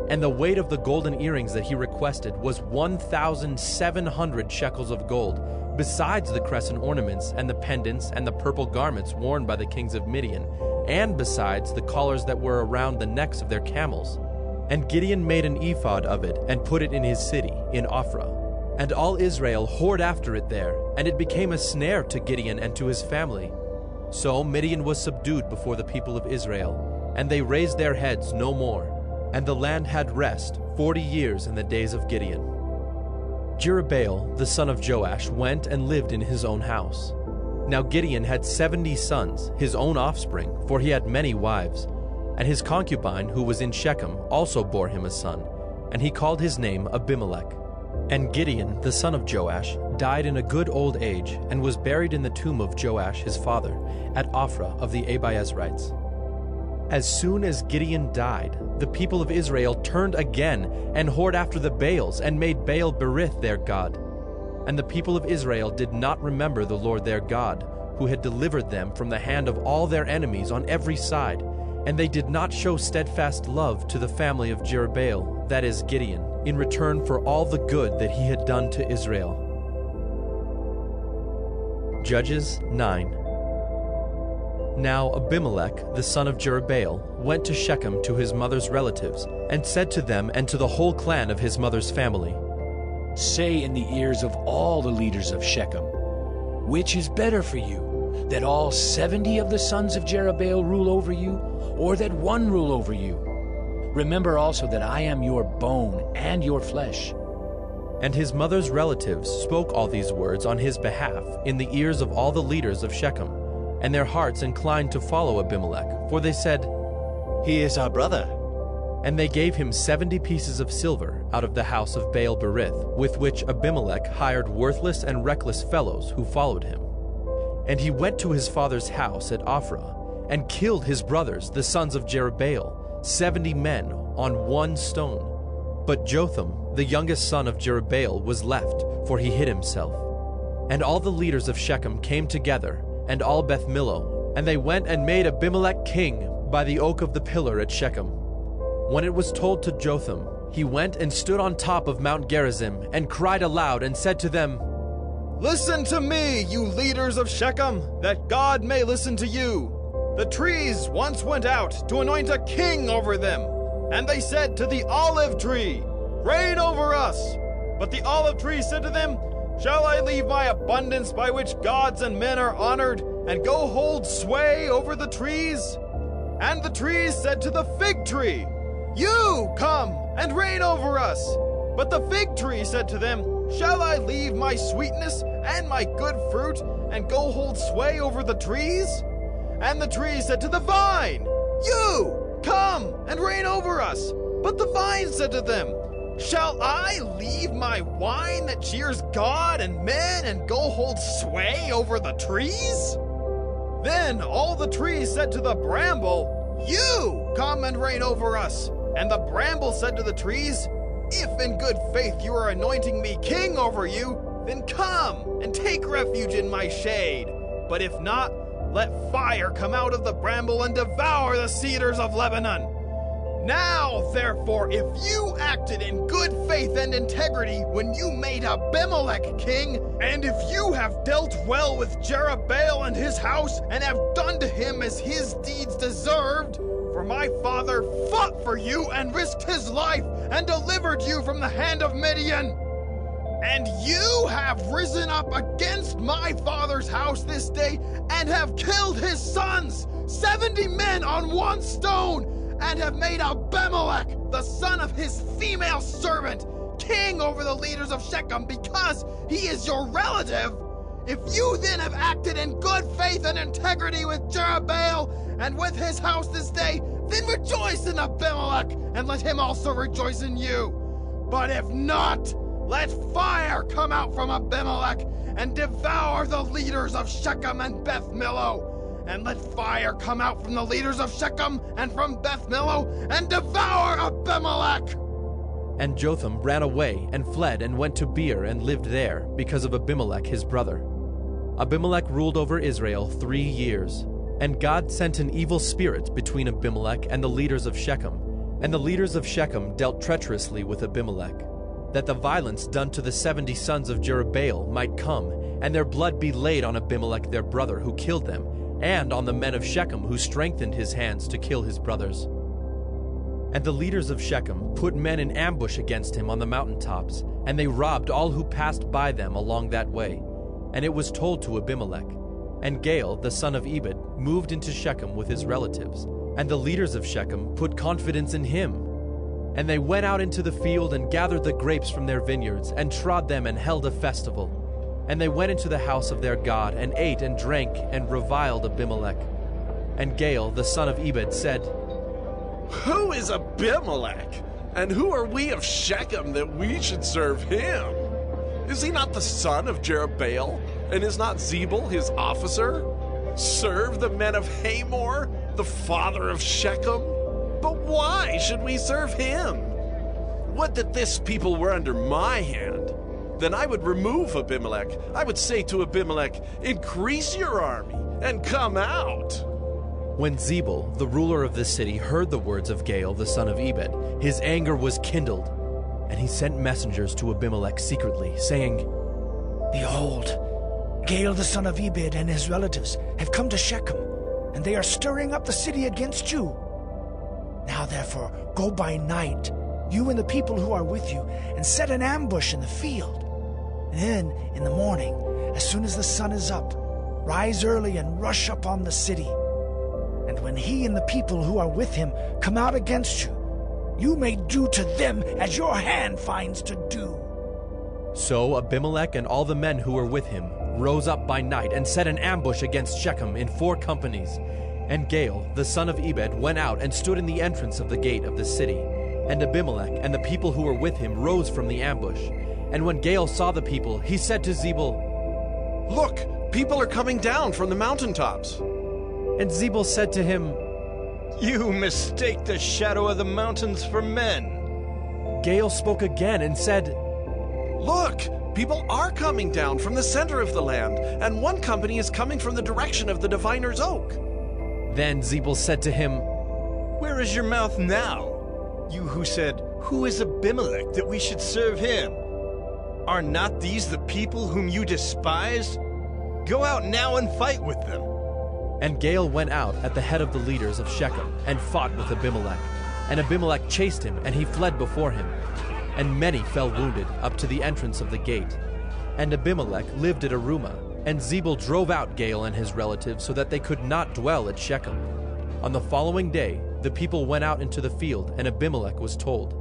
And the weight of the golden earrings that he requested was 1,700 shekels of gold, besides the crescent ornaments and the pendants and the purple garments worn by the kings of Midian, and besides the collars that were around the necks of their camels. And Gideon made an ephod of it and put it in his city, in Ophrah. And all Israel whored after it there, and it became a snare to Gideon and to his family. So Midian was subdued before the people of Israel, and they raised their heads no more. And the land had rest 40 years in the days of Gideon. Jerubbaal, the son of Joash, went and lived in his own house. Now Gideon had 70 sons, his own offspring, for he had many wives. And his concubine, who was in Shechem, also bore him a son, and he called his name Abimelech. And Gideon, the son of Joash, died in a good old age, and was buried in the tomb of Joash his father, at Ophrah of the Abiezrites. As soon as Gideon died, the people of Israel turned again and whored after the Baals and made Baal Berith their god. And the people of Israel did not remember the Lord their God, who had delivered them from the hand of all their enemies on every side, and they did not show steadfast love to the family of Jerubbaal, that is Gideon, in return for all the good that he had done to Israel. Judges 9. Now Abimelech, the son of Jerubbaal, went to Shechem to his mother's relatives, and said to them and to the whole clan of his mother's family, Say in the ears of all the leaders of Shechem, which is better for you, that all 70 of the sons of Jerubbaal rule over you, or that one rule over you? Remember also that I am your bone and your flesh. And his mother's relatives spoke all these words on his behalf in the ears of all the leaders of Shechem, and their hearts inclined to follow Abimelech, for they said, He is our brother. And they gave him 70 pieces of silver out of the house of Baal-berith, with which Abimelech hired worthless and reckless fellows who followed him. And he went to his father's house at Ophrah, and killed his brothers, the sons of Jerubbaal, 70 men on one stone. But Jotham, the youngest son of Jerubbaal, was left, for he hid himself. And all the leaders of Shechem came together, and all Beth Millo, and they went and made Abimelech king by the oak of the pillar at Shechem. When it was told to Jotham, he went and stood on top of Mount Gerizim, and cried aloud, and said to them, Listen to me, you leaders of Shechem, that God may listen to you. The trees once went out to anoint a king over them, and they said to the olive tree, Reign over us. But the olive tree said to them, Shall I leave my abundance by which gods and men are honored, and go hold sway over the trees? And the trees said to the fig tree, You come and reign over us. But the fig tree said to them, Shall I leave my sweetness and my good fruit, and go hold sway over the trees? And the tree said to the vine, You come and reign over us. But the vine said to them, Shall I leave my wine that cheers God and men, and go hold sway over the trees? Then all the trees said to the bramble, You come and reign over us. And the bramble said to the trees, If in good faith you are anointing me king over you, then come and take refuge in my shade. But if not, let fire come out of the bramble and devour the cedars of Lebanon. Now, therefore, if you acted in good faith and integrity when you made Abimelech king, and if you have dealt well with Jerubbaal and his house, and have done to him as his deeds deserved, for my father fought for you and risked his life and delivered you from the hand of Midian, and you have risen up against my father's house this day and have killed his sons, 70 men on one stone, and have made Abimelech, the son of his female servant, king over the leaders of Shechem, because he is your relative. If you then have acted in good faith and integrity with Jerubbaal and with his house this day, then rejoice in Abimelech, and let him also rejoice in you. But if not, let fire come out from Abimelech and devour the leaders of Shechem and Beth Millo. And let fire come out from the leaders of Shechem and from Beth Millo and devour Abimelech. And Jotham ran away and fled and went to Beer and lived there because of Abimelech his brother. Abimelech ruled over Israel 3 years. And God sent an evil spirit between Abimelech and the leaders of Shechem. And the leaders of Shechem dealt treacherously with Abimelech, that the violence done to the 70 sons of Jerubbaal might come, and their blood be laid on Abimelech their brother who killed them, and on the men of Shechem who strengthened his hands to kill his brothers. And the leaders of Shechem put men in ambush against him on the mountaintops, and they robbed all who passed by them along that way. And it was told to Abimelech. And Gaal, the son of Ebed, moved into Shechem with his relatives, and the leaders of Shechem put confidence in him. And they went out into the field and gathered the grapes from their vineyards, and trod them and held a festival. And they went into the house of their God, and ate and drank, and reviled Abimelech. And Gaal, the son of Ebed, said, Who is Abimelech? And who are we of Shechem that we should serve him? Is he not the son of Jerubbaal? And is not Zebul his officer? Serve the men of Hamor, the father of Shechem? But why should we serve him? Would that this people were under my hand. Then I would remove Abimelech. I would say to Abimelech, Increase your army and come out. When Zebul, the ruler of the city, heard the words of Gaal, the son of Ebed, his anger was kindled. And he sent messengers to Abimelech secretly, saying, Behold, Gael the son of Ebed and his relatives have come to Shechem, and they are stirring up the city against you. Now therefore, go by night, you and the people who are with you, and set an ambush in the field. And then, in the morning, as soon as the sun is up, rise early and rush upon the city. And when he and the people who are with him come out against you, you may do to them as your hand finds to do. So Abimelech and all the men who were with him rose up by night and set an ambush against Shechem in 4 companies. And Gael, the son of Ebed, went out and stood in the entrance of the gate of the city. And Abimelech and the people who were with him rose from the ambush. And when Gael saw the people, he said to Zebul, Look, people are coming down from the mountaintops. And Zebul said to him, You mistake the shadow of the mountains for men. Gael spoke again and said, Look, people are coming down from the center of the land, and one company is coming from the direction of the diviner's oak. Then Zebul said to him, Where is your mouth now? You who said, Who is Abimelech that we should serve him? Are not these the people whom you despised? Go out now and fight with them. And Gael went out at the head of the leaders of Shechem and fought with Abimelech. And Abimelech chased him, and he fled before him. And many fell wounded up to the entrance of the gate. And Abimelech lived at Arumah, and Zebul drove out Gael and his relatives so that they could not dwell at Shechem. On the following day, the people went out into the field, and Abimelech was told.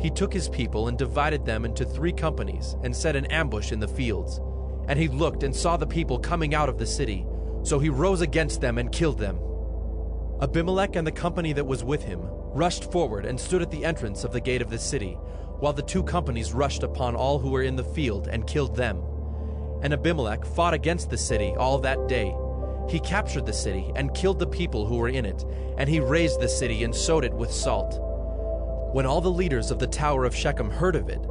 He took his people and divided them into 3 companies and set an ambush in the fields. And he looked and saw the people coming out of the city, so he rose against them and killed them. Abimelech and the company that was with him rushed forward and stood at the entrance of the gate of the city, while the 2 companies rushed upon all who were in the field and killed them. And Abimelech fought against the city all that day. He captured the city and killed the people who were in it, and he razed the city and sowed it with salt. When all the leaders of the tower of Shechem heard of it,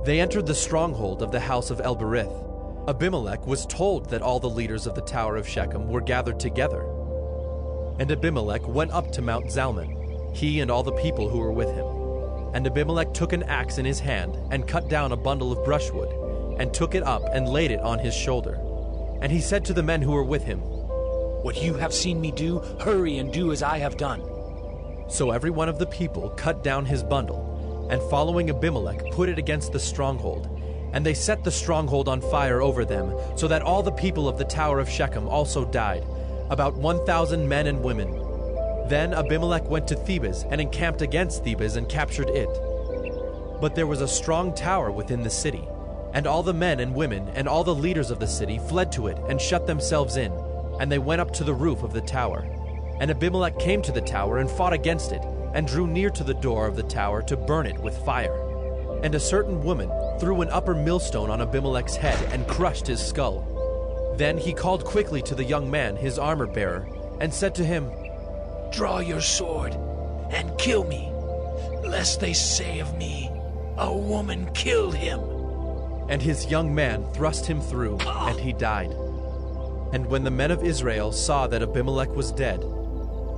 they entered the stronghold of the house of El-Berith. Abimelech was told that all the leaders of the tower of Shechem were gathered together. And Abimelech went up to Mount Zalmon, he and all the people who were with him. And Abimelech took an axe in his hand and cut down a bundle of brushwood, and took it up and laid it on his shoulder. And he said to the men who were with him, What you have seen me do, hurry and do as I have done. So every one of the people cut down his bundle, and following Abimelech put it against the stronghold. And they set the stronghold on fire over them, so that all the people of the tower of Shechem also died, about 1,000 men and women. Then Abimelech went to Thebez and encamped against Thebez and captured it. But there was a strong tower within the city, and all the men and women and all the leaders of the city fled to it and shut themselves in, and they went up to the roof of the tower. And Abimelech came to the tower and fought against it, and drew near to the door of the tower to burn it with fire. And a certain woman threw an upper millstone on Abimelech's head and crushed his skull. Then he called quickly to the young man, his armor-bearer, and said to him, Draw your sword and kill me, lest they say of me, A woman killed him. And his young man thrust him through, and he died. And when the men of Israel saw that Abimelech was dead,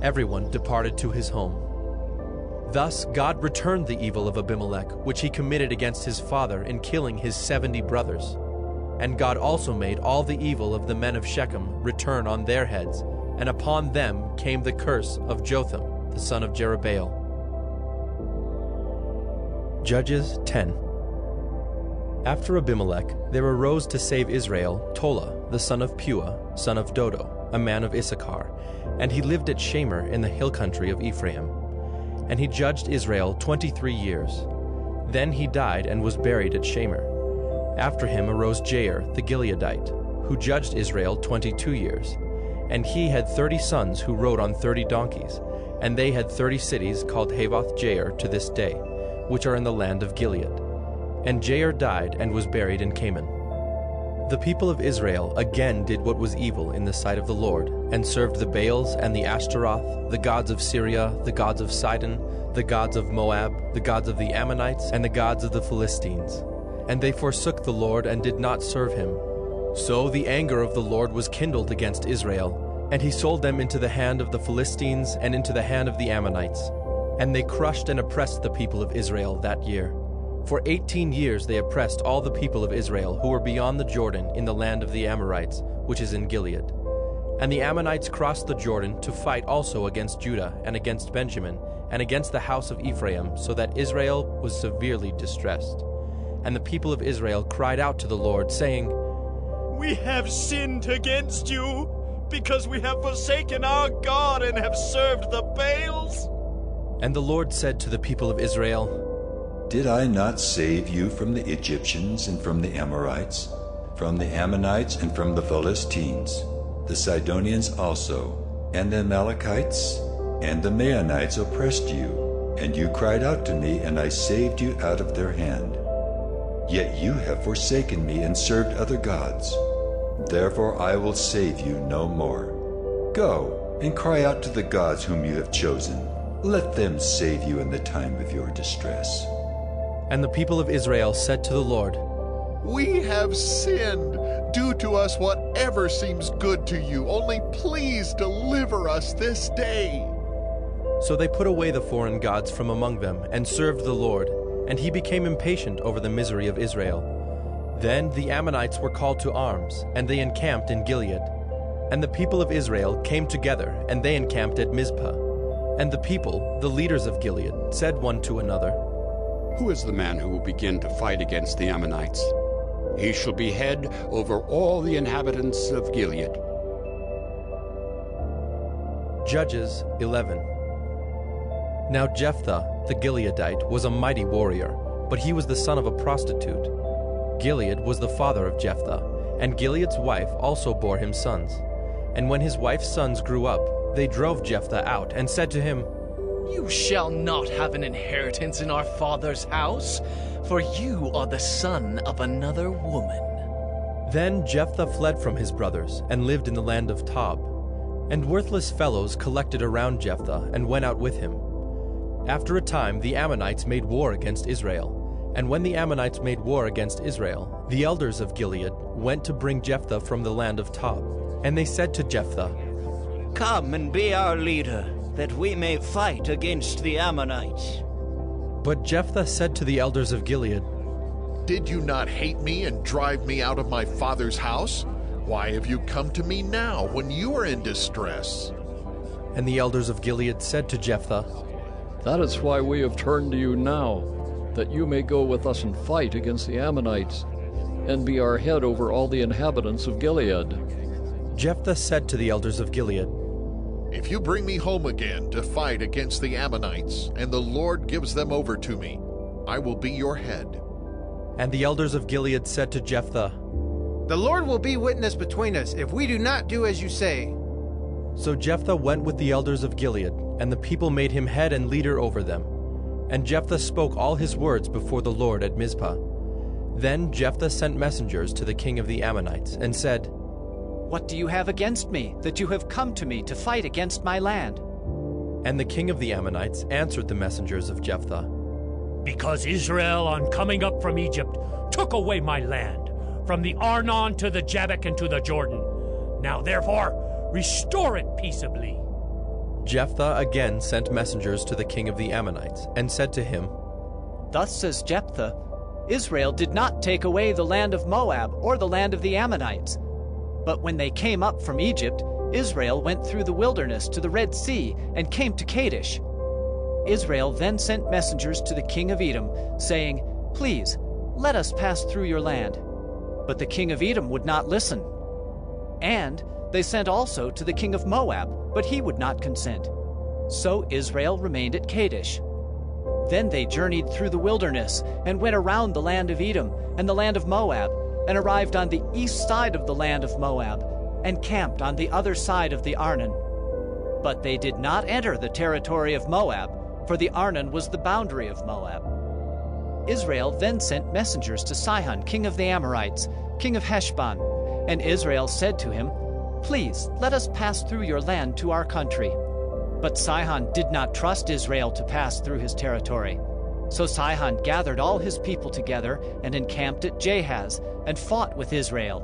everyone departed to his home. Thus God returned the evil of Abimelech, which he committed against his father in killing his 70 brothers. And God also made all the evil of the men of Shechem return on their heads, and upon them came the curse of Jotham, the son of Jerubbaal. Judges 10. After Abimelech, there arose to save Israel Tola, the son of Puah, son of Dodo, a man of Issachar, and he lived at Shamgar in the hill country of Ephraim. And he judged Israel 23 years. Then he died and was buried at Shamgar. After him arose Jair the Gileadite, who judged Israel 22 years. And he had 30 sons who rode on 30 donkeys, and they had 30 cities called Havoth Jair to this day, which are in the land of Gilead. And Jair died and was buried in Canaan. The people of Israel again did what was evil in the sight of the Lord, and served the Baals and the Ashtaroth, the gods of Syria, the gods of Sidon, the gods of Moab, the gods of the Ammonites, and the gods of the Philistines. And they forsook the Lord and did not serve him. So the anger of the Lord was kindled against Israel, and he sold them into the hand of the Philistines and into the hand of the Ammonites. And they crushed and oppressed the people of Israel that year. For 18 years they oppressed all the people of Israel who were beyond the Jordan in the land of the Amorites, which is in Gilead. And the Ammonites crossed the Jordan to fight also against Judah and against Benjamin and against the house of Ephraim, so that Israel was severely distressed. And the people of Israel cried out to the Lord, saying, "We have sinned against you, because we have forsaken our God and have served the Baals." And the Lord said to the people of Israel, "Did I not save you from the Egyptians and from the Amorites, from the Ammonites and from the Philistines? The Sidonians also, and the Amalekites, and the Maonites oppressed you, and you cried out to me, and I saved you out of their hand. Yet you have forsaken me and served other gods. Therefore I will save you no more. Go and cry out to the gods whom you have chosen. Let them save you in the time of your distress." And the people of Israel said to the Lord, "We have sinned. Do to us whatever seems good to you. Only please deliver us this day." So they put away the foreign gods from among them and served the Lord, and he became impatient over the misery of Israel. Then the Ammonites were called to arms, and they encamped in Gilead. And the people of Israel came together, and they encamped at Mizpah. And the people, the leaders of Gilead, said one to another, "Who is the man who will begin to fight against the Ammonites? He shall be head over all the inhabitants of Gilead." Judges 11. Now Jephthah, the Gileadite, was a mighty warrior, but he was the son of a prostitute. Gilead was the father of Jephthah, and Gilead's wife also bore him sons. And when his wife's sons grew up, they drove Jephthah out and said to him, "You shall not have an inheritance in our father's house, for you are the son of another woman." Then Jephthah fled from his brothers and lived in the land of Tob. And worthless fellows collected around Jephthah and went out with him. After a time the Ammonites made war against Israel. And when the Ammonites made war against Israel, the elders of Gilead went to bring Jephthah from the land of Tob. And they said to Jephthah, "Come and be our leader, that we may fight against the Ammonites." But Jephthah said to the elders of Gilead, "Did you not hate me and drive me out of my father's house? Why have you come to me now when you are in distress?" And the elders of Gilead said to Jephthah, "That is why we have turned to you now, that you may go with us and fight against the Ammonites, and be our head over all the inhabitants of Gilead." Jephthah said to the elders of Gilead, "If you bring me home again to fight against the Ammonites, and the Lord gives them over to me, I will be your head." And the elders of Gilead said to Jephthah, "The Lord will be witness between us if we do not do as you say." So Jephthah went with the elders of Gilead, and the people made him head and leader over them. And Jephthah spoke all his words before the Lord at Mizpah. Then Jephthah sent messengers to the king of the Ammonites, and said, "What do you have against me, that you have come to me to fight against my land?" And the king of the Ammonites answered the messengers of Jephthah, "Because Israel, on coming up from Egypt, took away my land, from the Arnon to the Jabbok and to the Jordan. Now therefore, restore it peaceably." Jephthah again sent messengers to the king of the Ammonites, and said to him, "Thus says Jephthah, Israel did not take away the land of Moab or the land of the Ammonites. But when they came up from Egypt, Israel went through the wilderness to the Red Sea and came to Kadesh. Israel then sent messengers to the king of Edom, saying, 'Please, let us pass through your land.' But the king of Edom would not listen. And they sent also to the king of Moab, but he would not consent. So Israel remained at Kadesh. Then they journeyed through the wilderness and went around the land of Edom and the land of Moab, and arrived on the east side of the land of Moab, and camped on the other side of the Arnon. But they did not enter the territory of Moab, for the Arnon was the boundary of Moab. Israel then sent messengers to Sihon, king of the Amorites, king of Heshbon, and Israel said to him, 'Please, let us pass through your land to our country.' But Sihon did not trust Israel to pass through his territory. So Sihon gathered all his people together and encamped at Jahaz, and fought with Israel.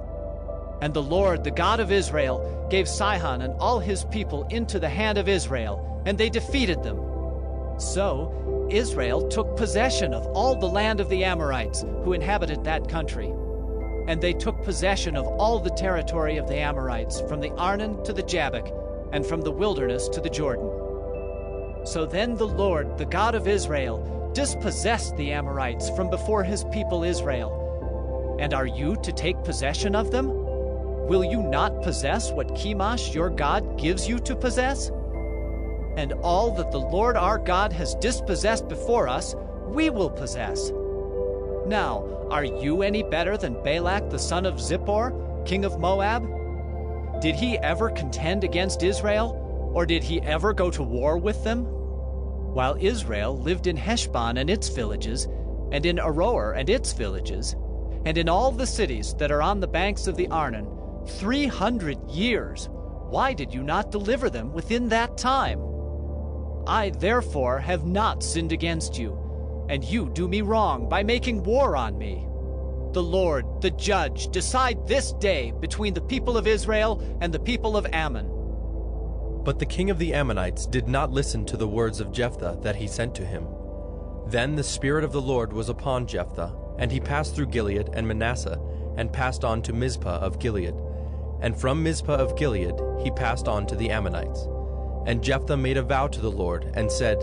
And the Lord, the God of Israel, gave Sihon and all his people into the hand of Israel, and they defeated them. So Israel took possession of all the land of the Amorites who inhabited that country. And they took possession of all the territory of the Amorites, from the Arnon to the Jabbok, and from the wilderness to the Jordan. So then the Lord, the God of Israel, dispossessed the Amorites from before his people Israel. And are you to take possession of them? Will you not possess what Chemosh your God gives you to possess? And all that the Lord our God has dispossessed before us, we will possess. Now, are you any better than Balak the son of Zippor, king of Moab? Did he ever contend against Israel, or did he ever go to war with them? While Israel lived in Heshbon and its villages, and in Aroer and its villages, and in all the cities that are on the banks of the Arnon, 300 years, why did you not deliver them within that time? I therefore have not sinned against you, and you do me wrong by making war on me. The Lord, the judge, decide this day between the people of Israel and the people of Ammon. But the king of the Ammonites did not listen to the words of Jephthah that he sent to him. Then the Spirit of the Lord was upon Jephthah, and he passed through Gilead and Manasseh, and passed on to Mizpah of Gilead. And from Mizpah of Gilead he passed on to the Ammonites. And Jephthah made a vow to the Lord, and said,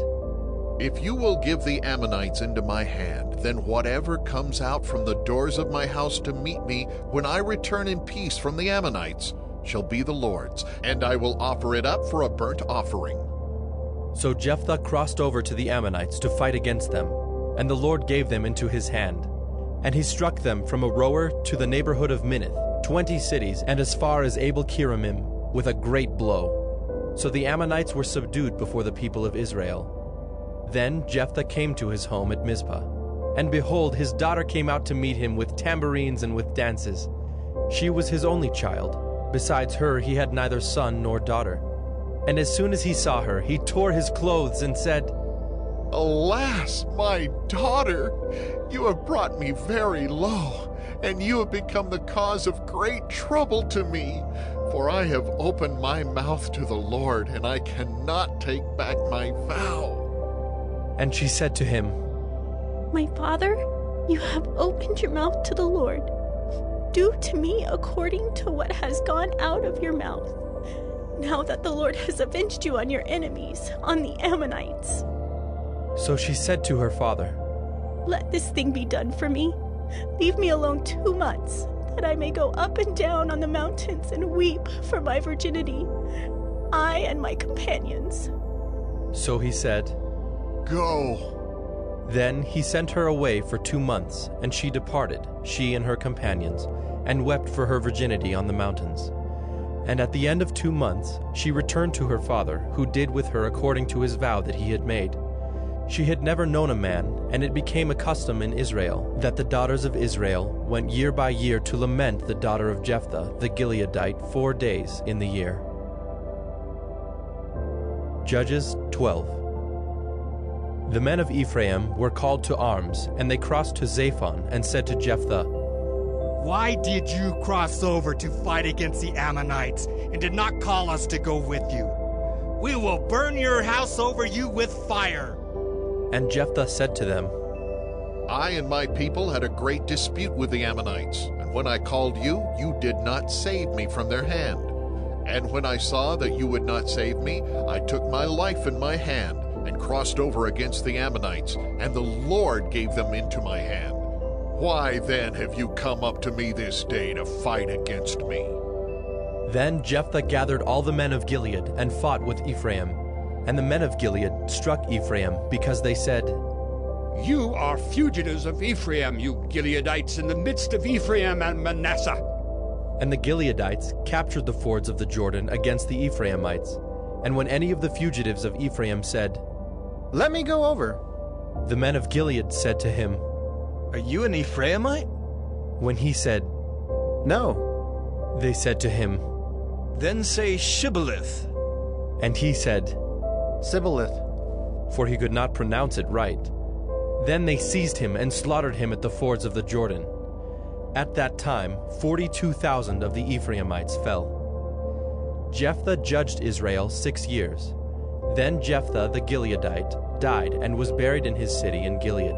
If you will give the Ammonites into my hand, then whatever comes out from the doors of my house to meet me when I return in peace from the Ammonites shall be the Lord's, and I will offer it up for a burnt offering. So Jephthah crossed over to the Ammonites to fight against them, and the Lord gave them into his hand. And he struck them from Aroer to the neighborhood of Minnith, 20 cities, and as far as Abel-Keramim, with a great blow. So the Ammonites were subdued before the people of Israel. Then Jephthah came to his home at Mizpah. And behold, his daughter came out to meet him with tambourines and with dances. She was his only child. Besides her, he had neither son nor daughter. And as soon as he saw her, he tore his clothes and said, Alas, my daughter, you have brought me very low, and you have become the cause of great trouble to me. For I have opened my mouth to the Lord, and I cannot take back my vow. And she said to him, My father, you have opened your mouth to the Lord. Do to me according to what has gone out of your mouth, now that the Lord has avenged you on your enemies, on the Ammonites. So she said to her father, Let this thing be done for me. Leave me alone 2 months, that I may go up and down on the mountains and weep for my virginity, I and my companions. So he said, Go. Then he sent her away for 2 months, and she departed, she and her companions, and wept for her virginity on the mountains. And at the end of 2 months she returned to her father, who did with her according to his vow that he had made. She had never known a man, and it became a custom in Israel that the daughters of Israel went year by year to lament the daughter of Jephthah the Gileadite 4 days in the year. Judges 12. The men of Ephraim were called to arms, and they crossed to Zaphon and said to Jephthah, Why did you cross over to fight against the Ammonites and did not call us to go with you? We will burn your house over you with fire. And Jephthah said to them, I and my people had a great dispute with the Ammonites, and when I called you, you did not save me from their hand. And when I saw that you would not save me, I took my life in my hand and crossed over against the Ammonites, and the Lord gave them into my hand. Why then have you come up to me this day to fight against me? Then Jephthah gathered all the men of Gilead and fought with Ephraim. And the men of Gilead struck Ephraim, because they said, You are fugitives of Ephraim, you Gileadites, in the midst of Ephraim and Manasseh. And the Gileadites captured the fords of the Jordan against the Ephraimites. And when any of the fugitives of Ephraim said, Let me go over, the men of Gilead said to him, Are you an Ephraimite? When he said, No, they said to him, Then say Shibboleth. And he said, Sibboleth, for he could not pronounce it right. Then they seized him and slaughtered him at the fords of the Jordan. At that time 42,000 of the Ephraimites fell. Jephthah judged Israel 6 years. Then Jephthah the Gileadite died and was buried in his city in Gilead.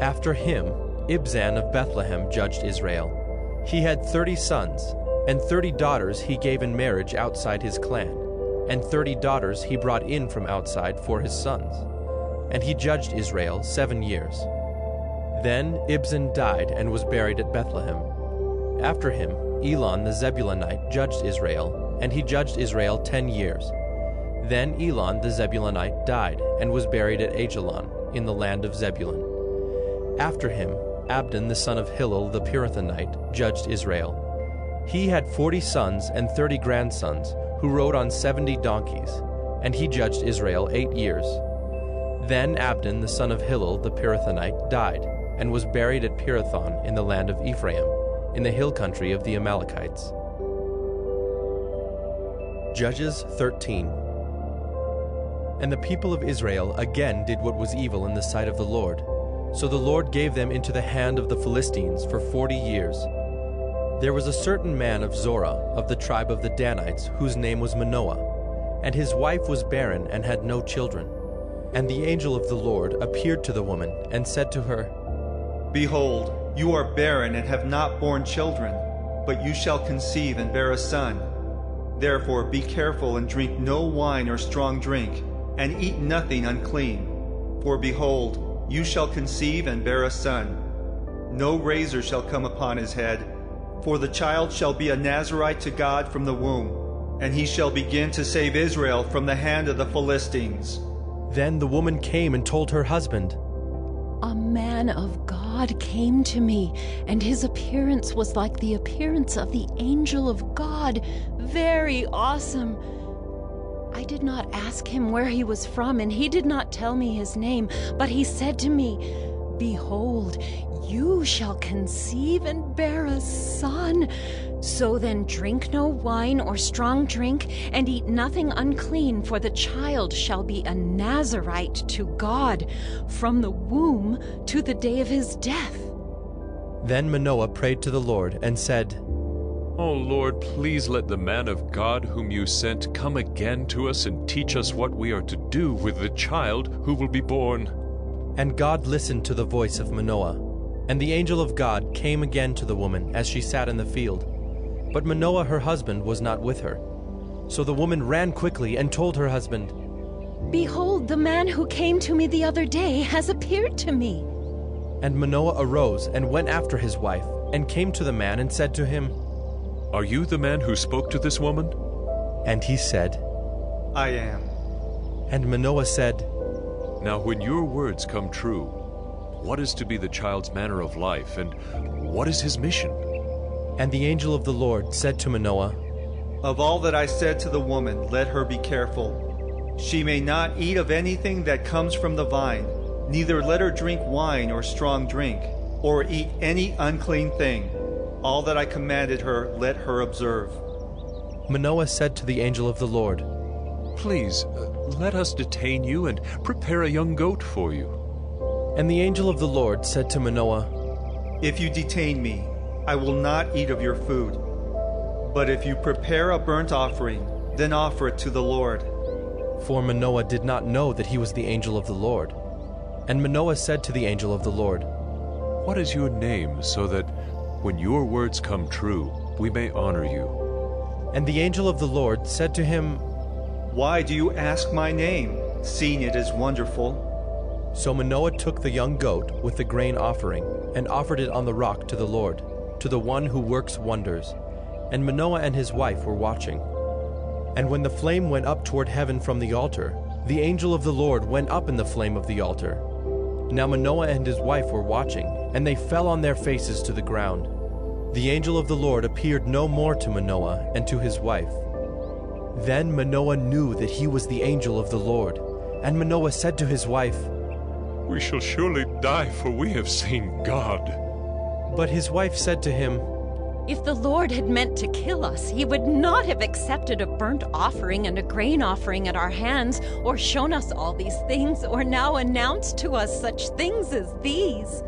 After him, Ibzan of Bethlehem judged Israel. He had 30 sons, and 30 daughters he gave in marriage outside his clan, and 30 daughters he brought in from outside for his sons. And he judged Israel 7 years. Then Ibzan died and was buried at Bethlehem. After him, Elon the Zebulunite judged Israel, and he judged Israel 10 years. Then Elon the Zebulunite died and was buried at Ajalon in the land of Zebulun. After him, Abdon the son of Hillel the Pirathonite judged Israel. He had 40 sons and 30 grandsons who rode on 70 donkeys, and he judged Israel 8 years. Then Abdon the son of Hillel the Pirathonite died and was buried at Pirathon in the land of Ephraim, in the hill country of the Amalekites. Judges 13. And the people of Israel again did what was evil in the sight of the Lord. So the Lord gave them into the hand of the Philistines for 40 years. There was a certain man of Zorah, of the tribe of the Danites, whose name was Manoah, and his wife was barren and had no children. And the angel of the Lord appeared to the woman and said to her, Behold, you are barren and have not borne children, but you shall conceive and bear a son. Therefore be careful and drink no wine or strong drink, and eat nothing unclean. For behold, you shall conceive and bear a son. No razor shall come upon his head, for the child shall be a Nazirite to God from the womb, and he shall begin to save Israel from the hand of the Philistines. Then the woman came and told her husband, A man of God came to me, and his appearance was like the appearance of the angel of God, very awesome. I did not ask him where he was from, and he did not tell me his name, but he said to me, Behold, you shall conceive and bear a son. So then drink no wine or strong drink, and eat nothing unclean, for the child shall be a Nazirite to God from the womb to the day of his death. Then Manoah prayed to the Lord and said, O Lord, please let the man of God whom you sent come again to us and teach us what we are to do with the child who will be born. And God listened to the voice of Manoah. And the angel of God came again to the woman as she sat in the field. But Manoah her husband was not with her. So the woman ran quickly and told her husband, Behold, the man who came to me the other day has appeared to me. And Manoah arose and went after his wife, and came to the man and said to him, Are you the man who spoke to this woman? And he said, I am. And Manoah said, Now when your words come true, what is to be the child's manner of life, and what is his mission? And the angel of the Lord said to Manoah, Of all that I said to the woman, let her be careful. She may not eat of anything that comes from the vine, neither let her drink wine or strong drink, or eat any unclean thing. All that I commanded her, let her observe. Manoah said to the angel of the Lord, Please, let us detain you and prepare a young goat for you. And the angel of the Lord said to Manoah, If you detain me, I will not eat of your food. But if you prepare a burnt offering, then offer it to the Lord. For Manoah did not know that he was the angel of the Lord. And Manoah said to the angel of the Lord, What is your name, so that when your words come true, we may honor you? And the angel of the Lord said to him, Why do you ask my name, seeing it is wonderful? So Manoah took the young goat with the grain offering, and offered it on the rock to the Lord, to the one who works wonders. And Manoah and his wife were watching. And when the flame went up toward heaven from the altar, the angel of the Lord went up in the flame of the altar. Now Manoah and his wife were watching, and they fell on their faces to the ground. The angel of the Lord appeared no more to Manoah and to his wife. Then Manoah knew that he was the angel of the Lord. And Manoah said to his wife, We shall surely die, for we have seen God. But his wife said to him, If the Lord had meant to kill us, he would not have accepted a burnt offering and a grain offering at our hands, or shown us all these things, or now announced to us such things as these.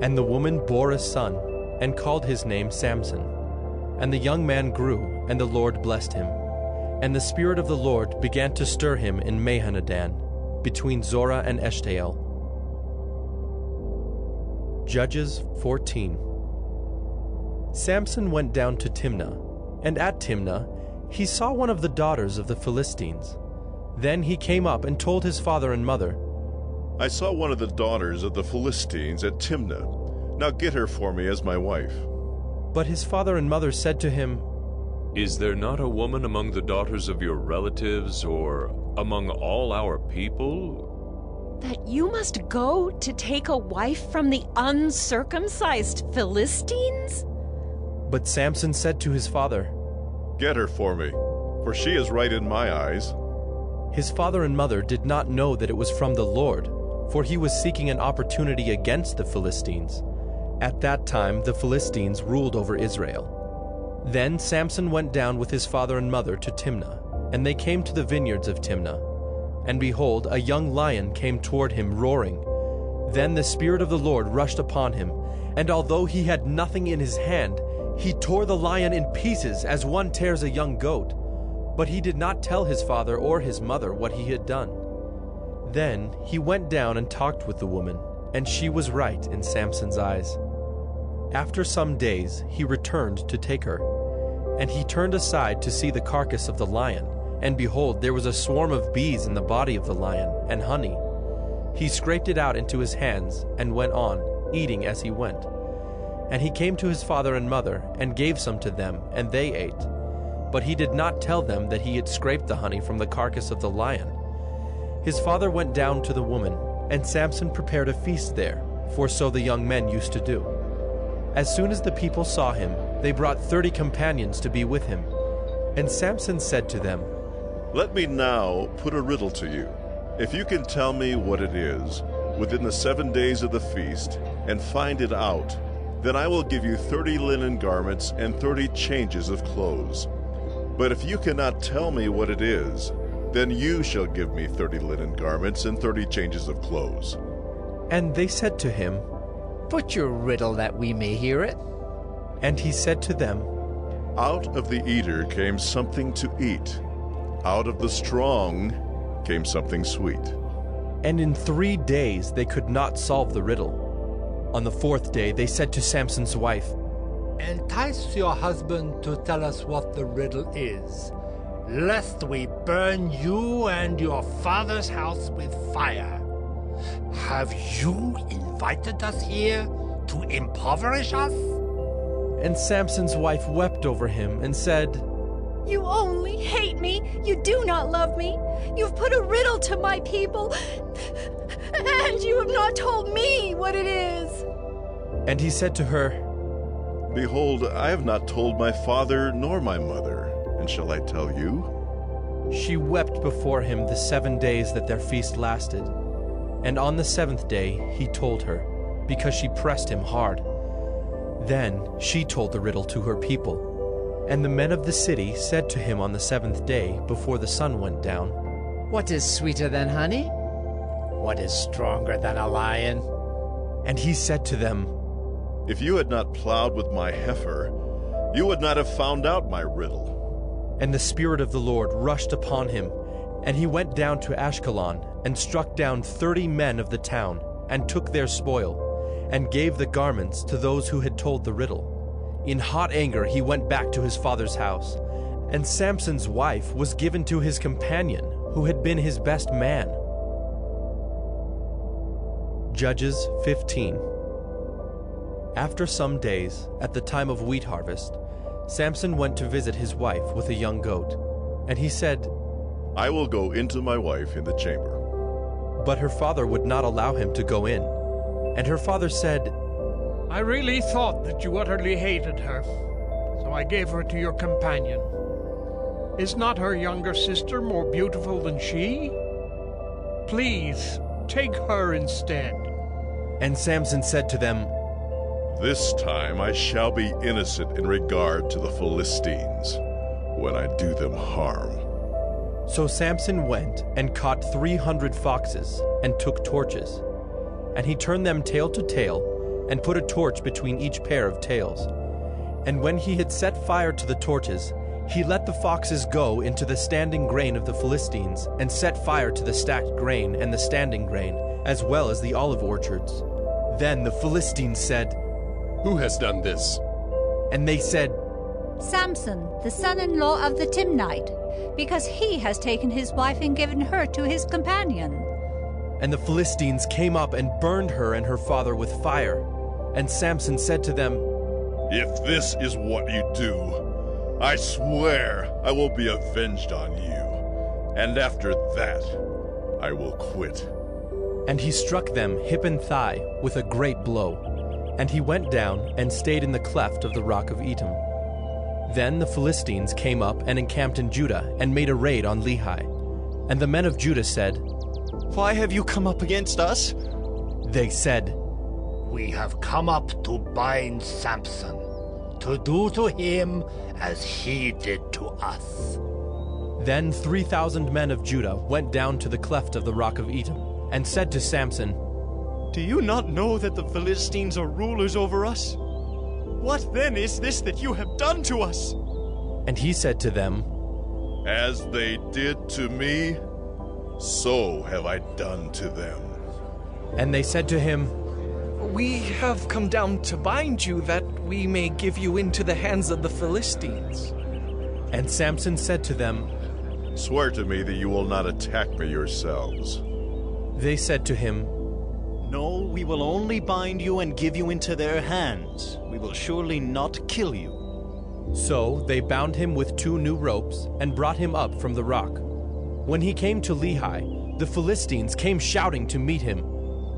And the woman bore a son, and called his name Samson. And the young man grew, and the Lord blessed him. And the Spirit of the Lord began to stir him in Mahanadan, between Zorah and Eshtael. Judges 14. Samson went down to Timnah, and at Timnah he saw one of the daughters of the Philistines. Then he came up and told his father and mother, I saw one of the daughters of the Philistines at Timnah. Now get her for me as my wife. But his father and mother said to him, Is there not a woman among the daughters of your relatives, or among all our people? That you must go to take a wife from the uncircumcised Philistines? But Samson said to his father, Get her for me, for she is right in my eyes. His father and mother did not know that it was from the Lord, for he was seeking an opportunity against the Philistines. At that time the Philistines ruled over Israel. Then Samson went down with his father and mother to Timnah, and they came to the vineyards of Timnah. And behold, a young lion came toward him roaring. Then the Spirit of the Lord rushed upon him, and although he had nothing in his hand, he tore the lion in pieces as one tears a young goat. But he did not tell his father or his mother what he had done. Then he went down and talked with the woman, and she was right in Samson's eyes. After some days he returned to take her, and he turned aside to see the carcass of the lion, and behold, there was a swarm of bees in the body of the lion, and honey. He scraped it out into his hands, and went on, eating as he went. And he came to his father and mother, and gave some to them, and they ate. But he did not tell them that he had scraped the honey from the carcass of the lion. His father went down to the woman, and Samson prepared a feast there, for so the young men used to do. As soon as the people saw him, they brought 30 companions to be with him. And Samson said to them, Let me now put a riddle to you. If you can tell me what it is within the 7 days of the feast, and find it out, then I will give you 30 linen garments and 30 changes of clothes. But if you cannot tell me what it is, then you shall give me 30 linen garments and 30 changes of clothes. And they said to him, Put your riddle that we may hear it. And he said to them, Out of the eater came something to eat. Out of the strong came something sweet. And in 3 days they could not solve the riddle. On the 4th day they said to Samson's wife, Entice your husband to tell us what the riddle is, lest we burn you and your father's house with fire. Have you invited us here to impoverish us? And Samson's wife wept over him and said, You only hate me. You do not love me. You've put a riddle to my people, and you have not told me what it is. And he said to her, Behold, I have not told my father nor my mother, and shall I tell you? She wept before him the 7 days that their feast lasted. And on the 7th day he told her, because she pressed him hard. Then she told the riddle to her people. And the men of the city said to him on the 7th day, before the sun went down, What is sweeter than honey? What is stronger than a lion? And he said to them, If you had not plowed with my heifer, you would not have found out my riddle. And the Spirit of the Lord rushed upon him, and he went down to Ashkelon, and struck down 30 men of the town, and took their spoil, and gave the garments to those who had told the riddle. In hot anger he went back to his father's house, and Samson's wife was given to his companion, who had been his best man. Judges 15. After some days, at the time of wheat harvest, Samson went to visit his wife with a young goat. And he said, I will go into my wife in the chamber. But her father would not allow him to go in. And her father said, I really thought that you utterly hated her, so I gave her to your companion. Is not her younger sister more beautiful than she? Please, take her instead. And Samson said to them, This time I shall be innocent in regard to the Philistines, when I do them harm. So Samson went and caught 300 foxes, and took torches. And he turned them tail to tail, and put a torch between each pair of tails. And when he had set fire to the torches, He let the foxes go into the standing grain of the Philistines, and set fire to the stacked grain and the standing grain, as well as the olive orchards. Then the Philistines said, "Who has done this?" And they said, "Samson, the son-in-law of the Timnite, because he has taken his wife and given her to his companion." And the Philistines came up and burned her and her father with fire. And Samson said to them, "If this is what you do, I swear I will be avenged on you, and after that I will quit." And he struck them hip and thigh with a great blow. And he went down and stayed in the cleft of the rock of Etam. Then the Philistines came up and encamped in Judah and made a raid on Lehi. And the men of Judah said, "Why have you come up against us?" They said, "We have come up to bind Samson, to do to him as he did to us." Then 3,000 men of Judah went down to the cleft of the rock of Etam, and said to Samson, "Do you not know that the Philistines are rulers over us? What then is this that you have done to us?" And he said to them, "As they did to me, so have I done to them." And they said to him, "We have come down to bind you, that we may give you into the hands of the Philistines." And Samson said to them, "Swear to me that you will not attack me yourselves." They said to him, "No, we will only bind you and give you into their hands. We will surely not kill you." So they bound him with 2 new ropes and brought him up from the rock. When he came to Lehi, the Philistines came shouting to meet him.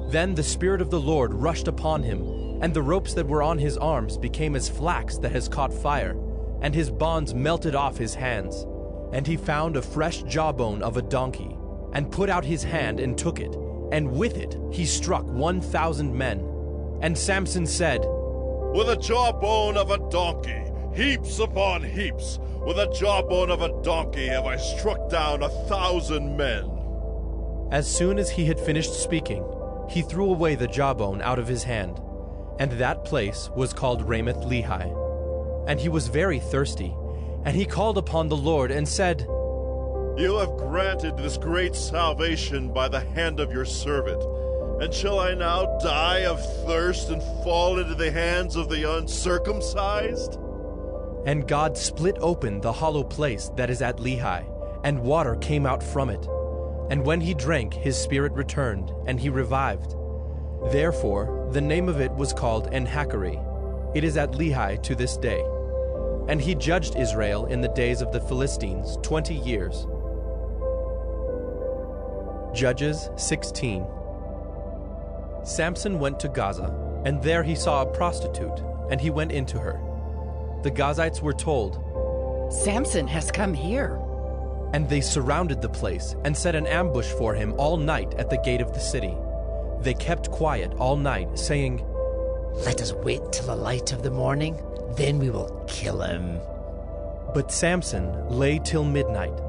Then the Spirit of the Lord rushed upon him, and the ropes that were on his arms became as flax that has caught fire, and his bonds melted off his hands. And he found a fresh jawbone of a donkey, and put out his hand and took it, and with it he struck 1,000 men. And Samson said, "With a jawbone of a donkey, heaps upon heaps, with a jawbone of a donkey have I struck down 1,000 men." As soon as he had finished speaking, he threw away the jawbone out of his hand, and that place was called Ramath Lehi. And he was very thirsty, and he called upon the Lord and said, "You have granted this great salvation by the hand of your servant, and shall I now die of thirst and fall into the hands of the uncircumcised?" And God split open the hollow place that is at Lehi, and water came out from it. And when he drank, his spirit returned, and he revived. Therefore the name of it was called En-Hakkore. It is at Lehi to this day. And he judged Israel in the days of the Philistines 20 years. Judges 16. Samson went to Gaza, and there he saw a prostitute, and he went into her. The Gazites were told, "Samson has come here." And they surrounded the place and set an ambush for him all night at the gate of the city. They kept quiet all night, saying, "Let us wait till the light of the morning, then we will kill him." But Samson lay till midnight,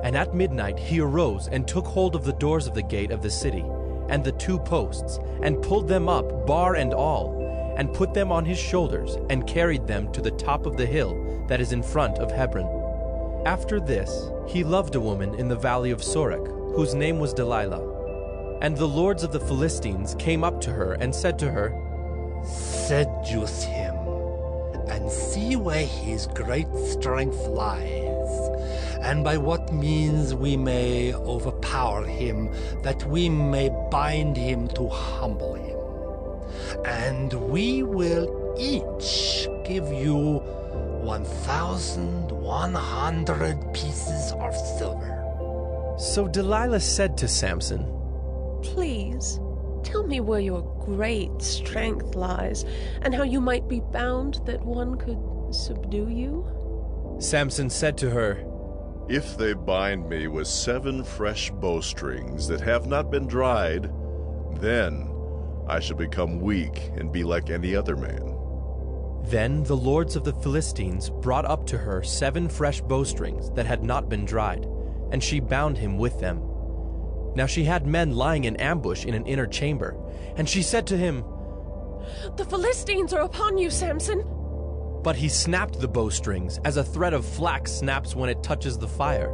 and at midnight he arose and took hold of the doors of the gate of the city, and the 2 posts, and pulled them up, bar and all, and put them on his shoulders, and carried them to the top of the hill that is in front of Hebron. After this, he loved a woman in the valley of Sorek, whose name was Delilah. And the lords of the Philistines came up to her and said to her, "Seduce him, and see where his great strength lies, and by what means we may overpower him, that we may bind him to humble him. And we will each give you 1,100 pieces of silver." So Delilah said to Samson, "Please, tell me where your great strength lies, and how you might be bound that one could subdue you." Samson said to her, "If they bind me with 7 fresh bowstrings that have not been dried, then I shall become weak and be like any other man." Then the lords of the Philistines brought up to her 7 fresh bowstrings that had not been dried, and she bound him with them. Now she had men lying in ambush in an inner chamber, and she said to him, "The Philistines are upon you, Samson." But he snapped the bowstrings as a thread of flax snaps when it touches the fire.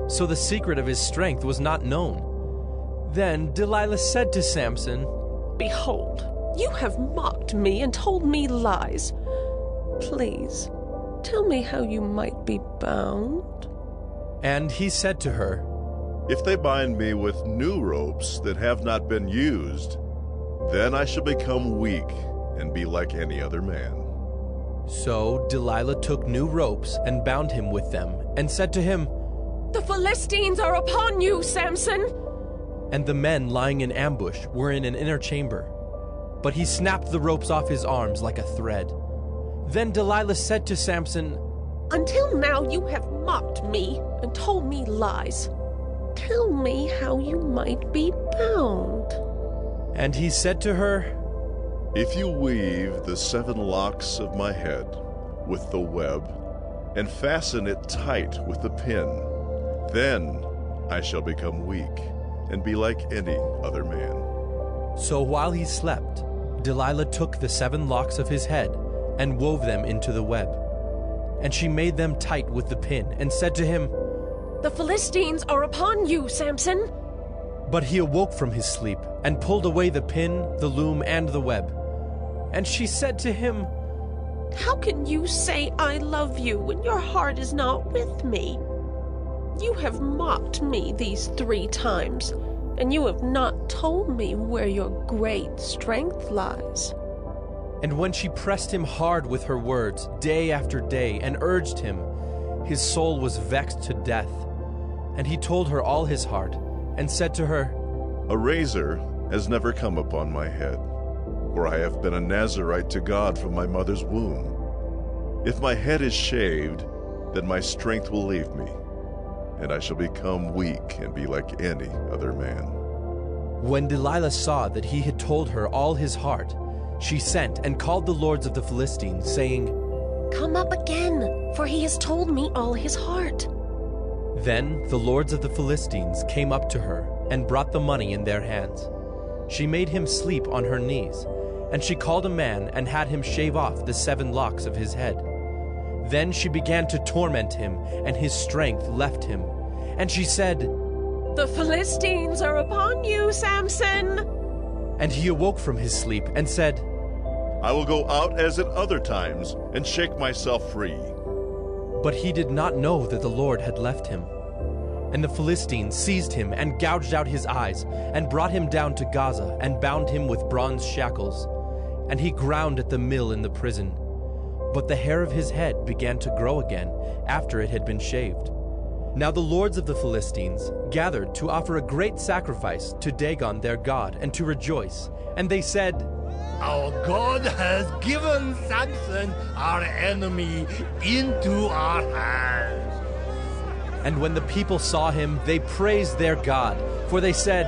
So the secret of his strength was not known. Then Delilah said to Samson, "Behold, you have mocked me and told me lies. Please, tell me how you might be bound." And he said to her, "If they bind me with new ropes that have not been used, then I shall become weak and be like any other man." So Delilah took new ropes and bound him with them, and said to him, "The Philistines are upon you, Samson!" And the men lying in ambush were in an inner chamber. But he snapped the ropes off his arms like a thread. Then Delilah said to Samson, "Until now you have mocked me and told me lies. Tell me how you might be bound." And he said to her, "If you weave the 7 locks of my head with the web, and fasten it tight with the pin, then I shall become weak and be like any other man." So while he slept, Delilah took the 7 locks of his head and wove them into the web. And she made them tight with the pin, and said to him, "The Philistines are upon you, Samson!" But he awoke from his sleep, and pulled away the pin, the loom, and the web. And she said to him, "How can you say I love you when your heart is not with me? You have mocked me these 3 times, and you have not told me where your great strength lies." And when she pressed him hard with her words day after day and urged him, his soul was vexed to death. And he told her all his heart, and said to her, "A razor has never come upon my head, for I have been a Nazirite to God from my mother's womb. If my head is shaved, then my strength will leave me, and I shall become weak and be like any other man." When Delilah saw that he had told her all his heart, she sent and called the lords of the Philistines, saying, "Come up again, for he has told me all his heart." Then the lords of the Philistines came up to her and brought the money in their hands. She made him sleep on her knees, and she called a man and had him shave off the 7 locks of his head. Then she began to torment him, and his strength left him. And she said, "The Philistines are upon you, Samson!" And he awoke from his sleep and said, "I will go out as at other times and shake myself free." But he did not know that the Lord had left him. And the Philistines seized him and gouged out his eyes, and brought him down to Gaza, and bound him with bronze shackles. And he ground at the mill in the prison. But the hair of his head began to grow again after it had been shaved. Now the lords of the Philistines gathered to offer a great sacrifice to Dagon their god, and to rejoice. And they said, "Our God has given Samson, our enemy, into our hands." And when the people saw him, they praised their God, for they said,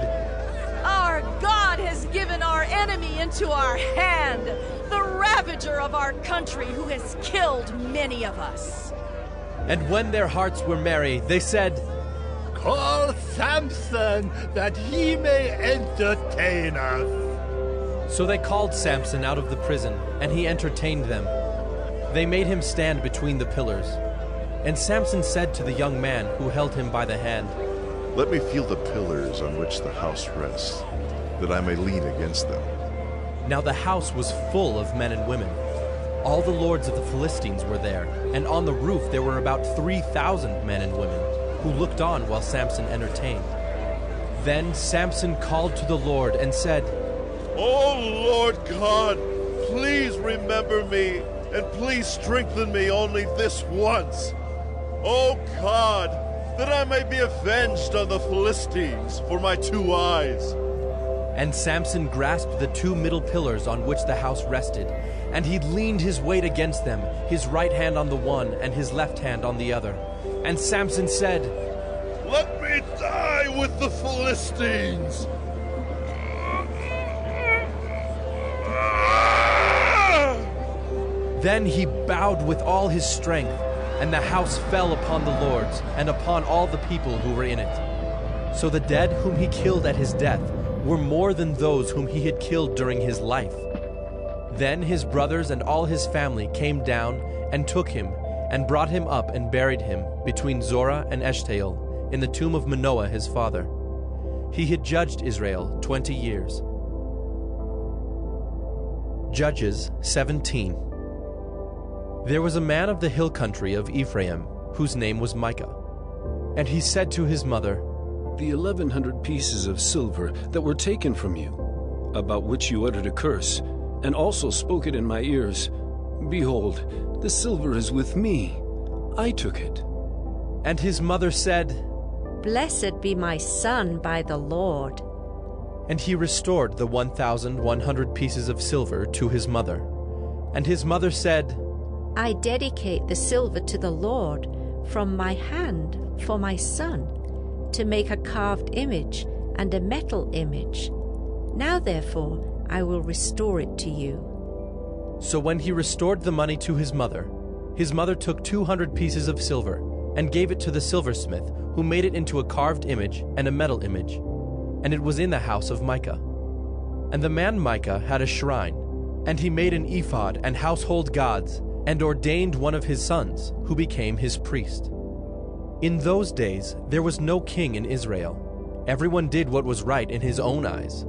"Our God has given our enemy into our hand, the ravager of our country who has killed many of us." And when their hearts were merry, they said, "Call Samson, that he may entertain us." So they called Samson out of the prison, and he entertained them. They made him stand between the pillars. And Samson said to the young man who held him by the hand, "Let me feel the pillars on which the house rests, that I may lean against them." Now the house was full of men and women. All the lords of the Philistines were there, and on the roof there were about 3,000 men and women, who looked on while Samson entertained. Then Samson called to the Lord and said, "O Lord God, please remember me, and please strengthen me only this once. O God, that I may be avenged on the Philistines for my 2 eyes." And Samson grasped the 2 middle pillars on which the house rested, and he leaned his weight against them, his right hand on the one and his left hand on the other. And Samson said, "Let me die with the Philistines." Then he bowed with all his strength, and the house fell upon the lords and upon all the people who were in it. So the dead whom he killed at his death were more than those whom he had killed during his life. Then his brothers and all his family came down and took him and brought him up and buried him between Zorah and Eshtaol in the tomb of Manoah his father. He had judged Israel 20 years. Judges 17. There was a man of the hill country of Ephraim, whose name was Micah. And he said to his mother, "The 1,100 pieces of silver that were taken from you, about which you uttered a curse, and also spoke it in my ears, behold, the silver is with me. I took it." And his mother said, "Blessed be my son by the Lord." And he restored the 1,100 pieces of silver to his mother. And his mother said, "I dedicate the silver to the Lord from my hand for my son, to make a carved image and a metal image. Now therefore I will restore it to you." So when he restored the money to his mother took 200 pieces of silver and gave it to the silversmith, who made it into a carved image and a metal image. And it was in the house of Micah. And the man Micah had a shrine, and he made an ephod and household gods, and ordained one of his sons, who became his priest. In those days there was no king in Israel. Everyone did what was right in his own eyes.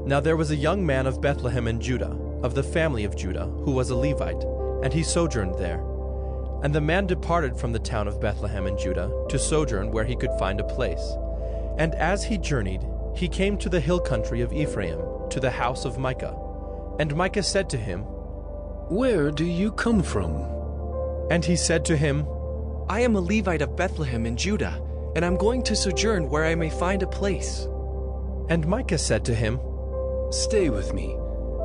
Now there was a young man of Bethlehem in Judah, of the family of Judah, who was a Levite, and he sojourned there. And the man departed from the town of Bethlehem in Judah to sojourn where he could find a place. And as he journeyed, he came to the hill country of Ephraim, to the house of Micah. And Micah said to him, "Where do you come from?" And he said to him, "I am a Levite of Bethlehem in Judah, and I'm going to sojourn where I may find a place." And Micah said to him, "Stay with me,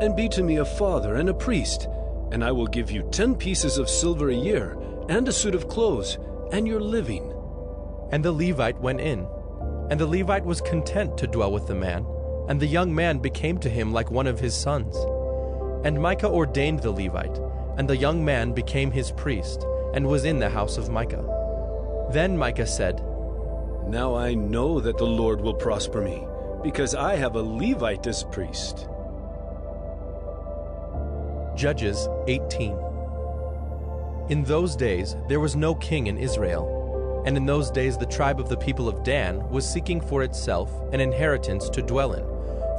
and be to me a father and a priest, and I will give you 10 pieces of silver a year, and a suit of clothes, and your living." And the Levite went in. And the Levite was content to dwell with the man, and the young man became to him like one of his sons. And Micah ordained the Levite, and the young man became his priest, and was in the house of Micah. Then Micah said, "Now I know that the Lord will prosper me, because I have a Levite as priest." Judges 18. In those days there was no king in Israel. And in those days the tribe of the people of Dan was seeking for itself an inheritance to dwell in,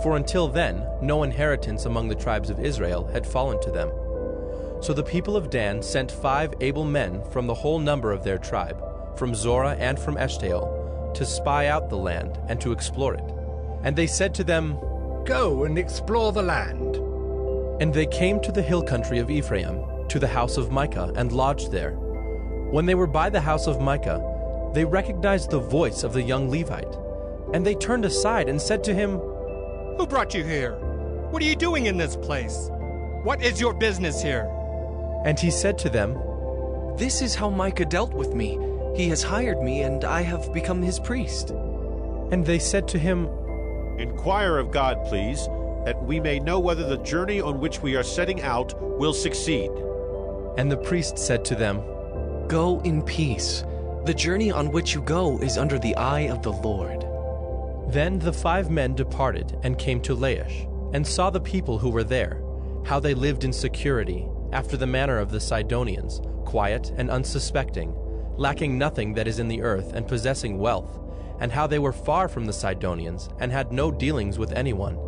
for until then no inheritance among the tribes of Israel had fallen to them. So the people of Dan sent 5 able men from the whole number of their tribe, from Zorah and from Eshtaol, to spy out the land and to explore it. And they said to them, "Go and explore the land." And they came to the hill country of Ephraim, to the house of Micah, and lodged there. When they were by the house of Micah, they recognized the voice of the young Levite. And they turned aside and said to him, "Who brought you here? What are you doing in this place? What is your business here?" And he said to them, "This is how Micah dealt with me. He has hired me, and I have become his priest." And they said to him, "Inquire of God, please, that we may know whether the journey on which we are setting out will succeed." And the priest said to them, "Go in peace. The journey on which you go is under the eye of the Lord." Then the 5 men departed and came to Laish, and saw the people who were there, how they lived in security, after the manner of the Sidonians, quiet and unsuspecting, lacking nothing that is in the earth, and possessing wealth, and how they were far from the Sidonians, and had no dealings with anyone.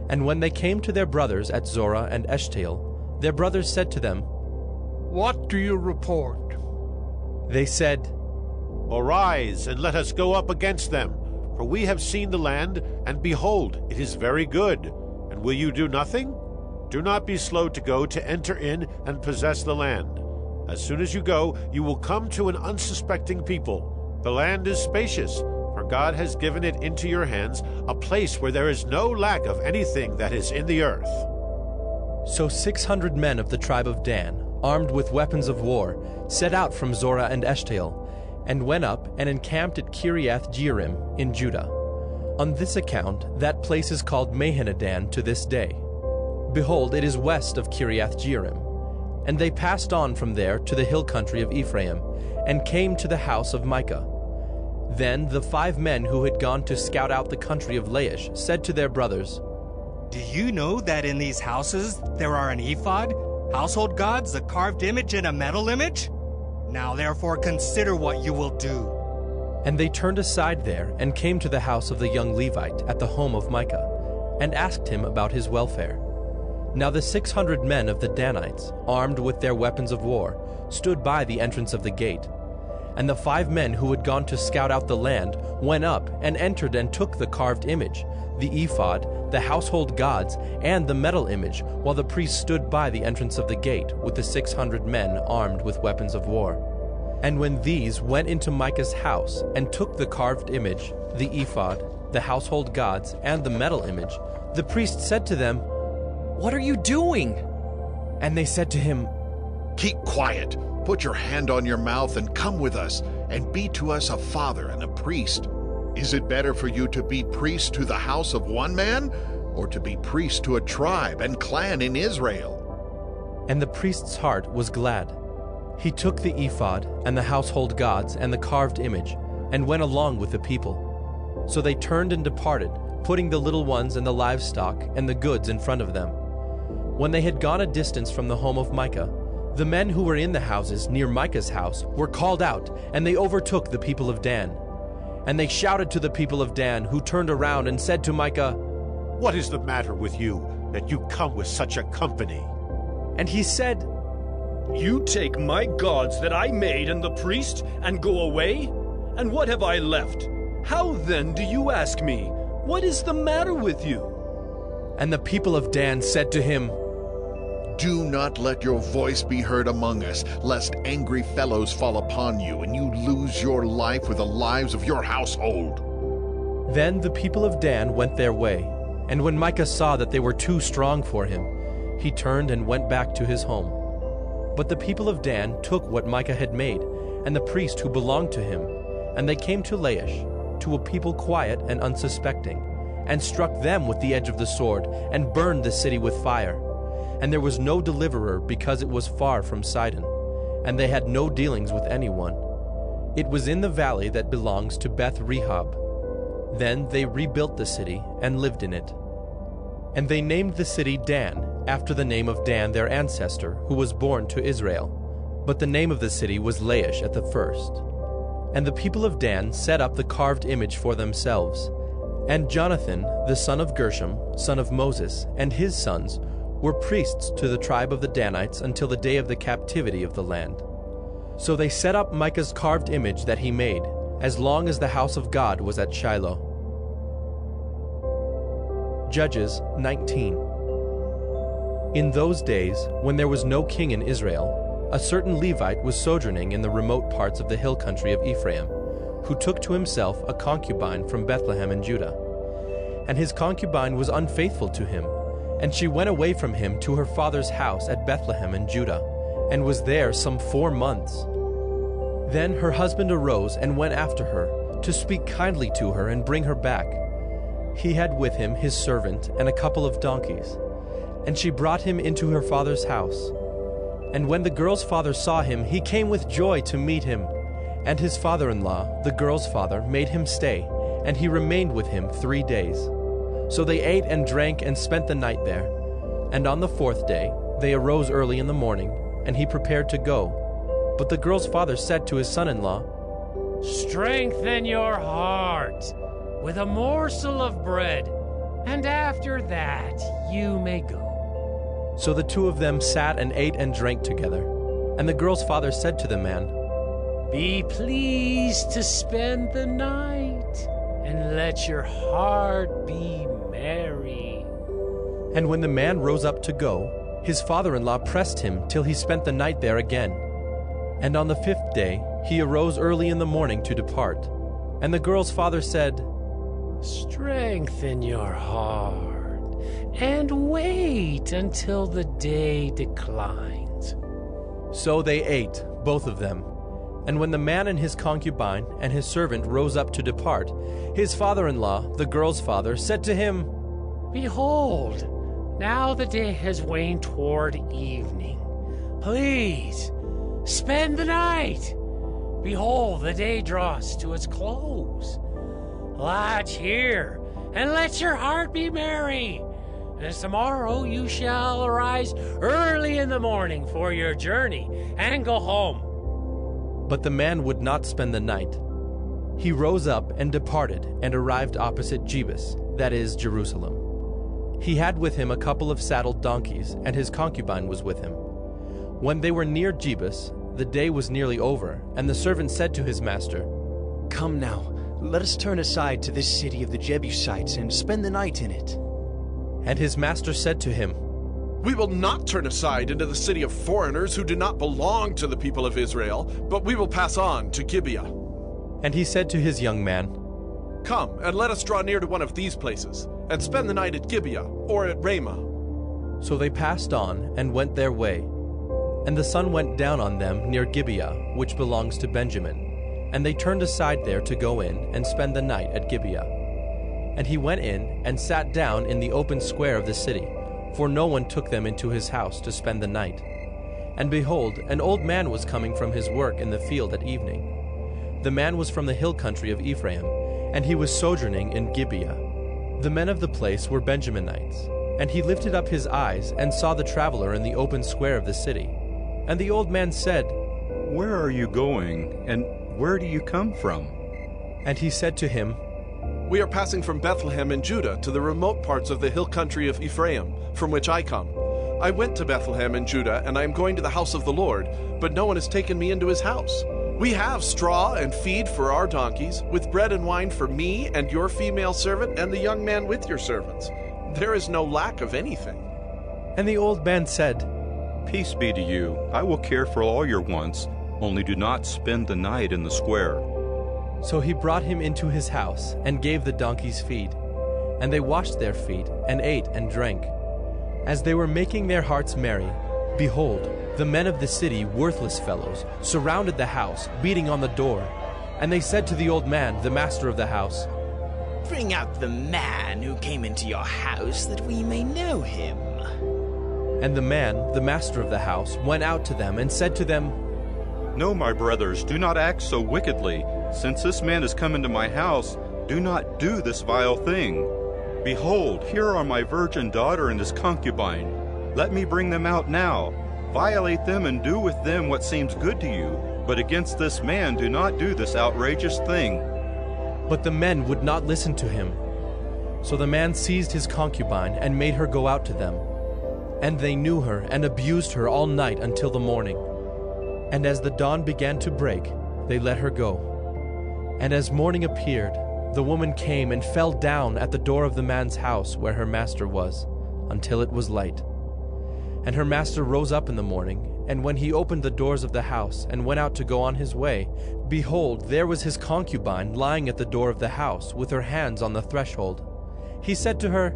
And when they came to their brothers at Zorah and Eshtaol, their brothers said to them, "What do you report?" They said, "Arise, and let us go up against them, for we have seen the land, and behold, it is very good. And will you do nothing? Do not be slow to go to enter in and possess the land. As soon as you go, you will come to an unsuspecting people. The land is spacious, for God has given it into your hands, a place where there is no lack of anything that is in the earth." So 600 men of the tribe of Dan, armed with weapons of war, set out from Zorah and Eshtaol, and went up and encamped at Kiriath Jearim in Judah. On this account that place is called Mahaneh-dan to this day. Behold, it is west of Kiriath Jearim. And they passed on from there to the hill country of Ephraim, and came to the house of Micah. Then the 5 men who had gone to scout out the country of Laish said to their brothers, Do you know that in these houses there are an ephod, household gods, a carved image, and a metal image? Now therefore consider what you will do. And they turned aside there and came to the house of the young Levite at the home of Micah, and asked him about his welfare. Now the 600 men of the Danites, armed with their weapons of war, stood by the entrance of the gate. And the 5 men who had gone to scout out the land went up and entered and took the carved image, the ephod, the household gods, and the metal image, while the priests stood by the entrance of the gate with the 600 men armed with weapons of war. And when these went into Micah's house and took the carved image, the ephod, the household gods, and the metal image, the priest said to them, "What are you doing?" And they said to him, "Keep quiet, put your hand on your mouth, and come with us, and be to us a father and a priest. Is it better for you to be priest to the house of one man, or to be priest to a tribe and clan in Israel?" And the priest's heart was glad. He took the ephod and the household gods and the carved image, and went along with the people. So they turned and departed, putting the little ones and the livestock and the goods in front of them. When they had gone a distance from the home of Micah, the men who were in the houses near Micah's house were called out, and they overtook the people of Dan. And they shouted to the people of Dan, who turned around and said to Micah, "What is the matter with you, that you come with such a company?" And he said, "You take my gods that I made and the priest, and go away? And what have I left? How then do you ask me, what is the matter with you?" And the people of Dan said to him, "Do not let your voice be heard among us, lest angry fellows fall upon you, and you lose your life with the lives of your household." Then the people of Dan went their way, and when Micah saw that they were too strong for him, he turned and went back to his home. But the people of Dan took what Micah had made, and the priest who belonged to him, and they came to Laish, to a people quiet and unsuspecting, and struck them with the edge of the sword, and burned the city with fire. And there was no deliverer, because it was far from Sidon, and they had no dealings with anyone. It was in the valley that belongs to Beth Rehob. Then they rebuilt the city and lived in it. And they named the city Dan, after the name of Dan their ancestor, who was born to Israel. But the name of the city was Laish at the first. And the people of Dan set up the carved image for themselves. And Jonathan, the son of Gershom, son of Moses, and his sons were priests to the tribe of the Danites until the day of the captivity of the land. So they set up Micah's carved image that he made, as long as the house of God was at Shiloh. Judges 19. In those days, when there was no king in Israel, a certain Levite was sojourning in the remote parts of the hill country of Ephraim, who took to himself a concubine from Bethlehem in Judah. And his concubine was unfaithful to him, and she went away from him to her father's house at Bethlehem in Judah, and was there some 4 months. Then her husband arose and went after her, to speak kindly to her and bring her back. He had with him his servant and a couple of donkeys, and she brought him into her father's house. And when the girl's father saw him, he came with joy to meet him. And his father-in-law, the girl's father, made him stay, and he remained with him 3 days. So they ate and drank and spent the night there. And on the 4th day they arose early in the morning, and he prepared to go. But the girl's father said to his son-in-law, "Strengthen your heart with a morsel of bread, and after that you may go." So the 2 of them sat and ate and drank together. And the girl's father said to the man, "Be pleased to spend the night, and let your heart be merry." And when the man rose up to go, his father-in-law pressed him till he spent the night there again. And on the 5th day he arose early in the morning to depart. And the girl's father said, "Strengthen your heart, and wait until the day declines." So they ate, both of them. And when the man and his concubine and his servant rose up to depart, his father-in-law, the girl's father, said to him, "Behold, now the day has waned toward evening. Please, spend the night. Behold, the day draws to its close. Lodge here, and let your heart be merry. And tomorrow you shall arise early in the morning for your journey and go home. But the man would not spend the night. He rose up and departed and arrived opposite Jebus, that is, Jerusalem. He had with him a couple of saddled donkeys, and his concubine was with him. When they were near Jebus, the day was nearly over, and the servant said to his master, "Come now, let us turn aside to this city of the Jebusites and spend the night in it." And his master said to him, "We will not turn aside into the city of foreigners who do not belong to the people of Israel, but we will pass on to Gibeah." And he said to his young man, "Come, and let us draw near to one of these places, and spend the night at Gibeah or at Ramah." So they passed on and went their way. And the sun went down on them near Gibeah, which belongs to Benjamin. And they turned aside there to go in and spend the night at Gibeah. And he went in and sat down in the open square of the city, for no one took them into his house to spend the night. And behold, an old man was coming from his work in the field at evening. The man was from the hill country of Ephraim, and he was sojourning in Gibeah. The men of the place were Benjaminites. And he lifted up his eyes and saw the traveler in the open square of the city. And the old man said, "Where are you going, and where do you come from?" And he said to him, "We are passing from Bethlehem in Judah to the remote parts of the hill country of Ephraim, from which I come. I went to Bethlehem in Judah, and I am going to the house of the Lord, but no one has taken me into his house. We have straw and feed for our donkeys, with bread and wine for me and your female servant and the young man with your servants. There is no lack of anything." And the old man said, "Peace be to you. I will care for all your wants, only do not spend the night in the square." So he brought him into his house and gave the donkeys feed. And they washed their feet and ate and drank. As they were making their hearts merry, behold, the men of the city, worthless fellows, surrounded the house, beating on the door. And they said to the old man, the master of the house, "Bring out the man who came into your house, that we may know him." And the man, the master of the house, went out to them and said to them, "No, my brothers, do not act so wickedly. Since this man has come into my house, do not do this vile thing. Behold, here are my virgin daughter and his concubine. Let me bring them out now. Violate them and do with them what seems good to you. But against this man do not do this outrageous thing." But the men would not listen to him. So the man seized his concubine and made her go out to them. And they knew her and abused her all night until the morning. And as the dawn began to break, they let her go. And as morning appeared, the woman came and fell down at the door of the man's house where her master was, until it was light. And her master rose up in the morning, and when he opened the doors of the house and went out to go on his way, behold, there was his concubine lying at the door of the house with her hands on the threshold. He said to her,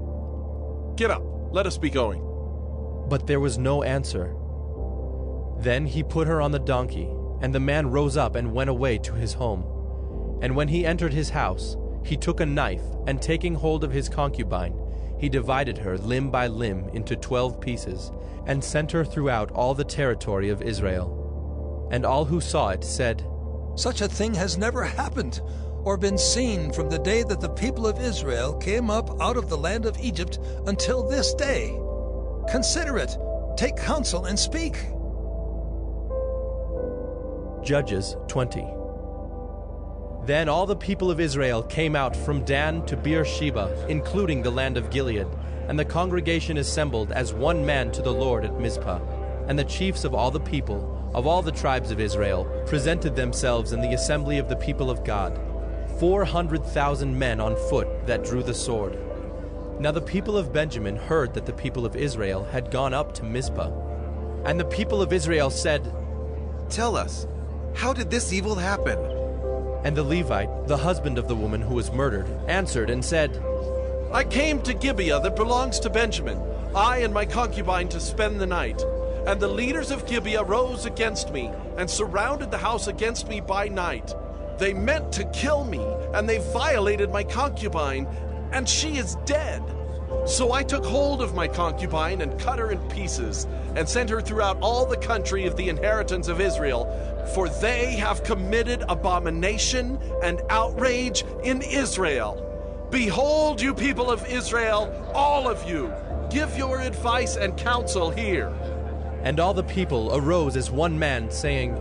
"Get up, let us be going." But there was no answer. Then he put her on the donkey, and the man rose up and went away to his home. And when he entered his house, he took a knife, and taking hold of his concubine, he divided her limb by limb into 12 pieces, and sent her throughout all the territory of Israel. And all who saw it said, "Such a thing has never happened or been seen from the day that the people of Israel came up out of the land of Egypt until this day. Consider it, take counsel, and speak." Judges 20. Then all the people of Israel came out from Dan to Beersheba, including the land of Gilead, and the congregation assembled as one man to the Lord at Mizpah. And the chiefs of all the people, of all the tribes of Israel, presented themselves in the assembly of the people of God, 400,000 men on foot that drew the sword. Now the people of Benjamin heard that the people of Israel had gone up to Mizpah. And the people of Israel said, "Tell us, how did this evil happen?" And the Levite, the husband of the woman who was murdered, answered and said, "I came to Gibeah that belongs to Benjamin, I and my concubine, to spend the night. And the leaders of Gibeah rose against me and surrounded the house against me by night. They meant to kill me, and they violated my concubine, and she is dead. So I took hold of my concubine and cut her in pieces, and sent her throughout all the country of the inheritance of Israel, for they have committed abomination and outrage in Israel. Behold, you people of Israel, all of you, Give your advice and counsel here. And all the people arose as one man, saying,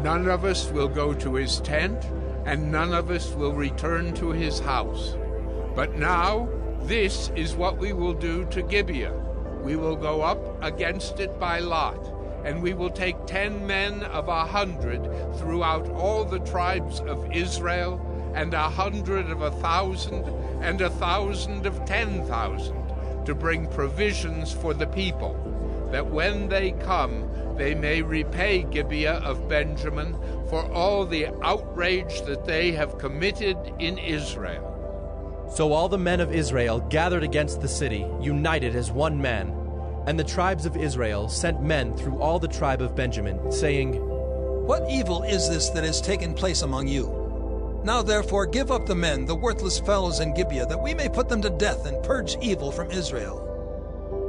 None of us will go to his tent, and none of us will return to his house. But now, this is what we will do to Gibeah. We will go up against it by lot, and we will take 10 men of 100 throughout all the tribes of Israel, and 100 of 1,000, and 1,000 of 10,000, to bring provisions for the people, that when they come, they may repay Gibeah of Benjamin for all the outrage that they have committed in Israel. So all the men of Israel gathered against the city, united as one man. And the tribes of Israel sent men through all the tribe of Benjamin, saying, What evil is this that has taken place among you? Now therefore give up the men, the worthless fellows in Gibeah, that we may put them to death and purge evil from Israel.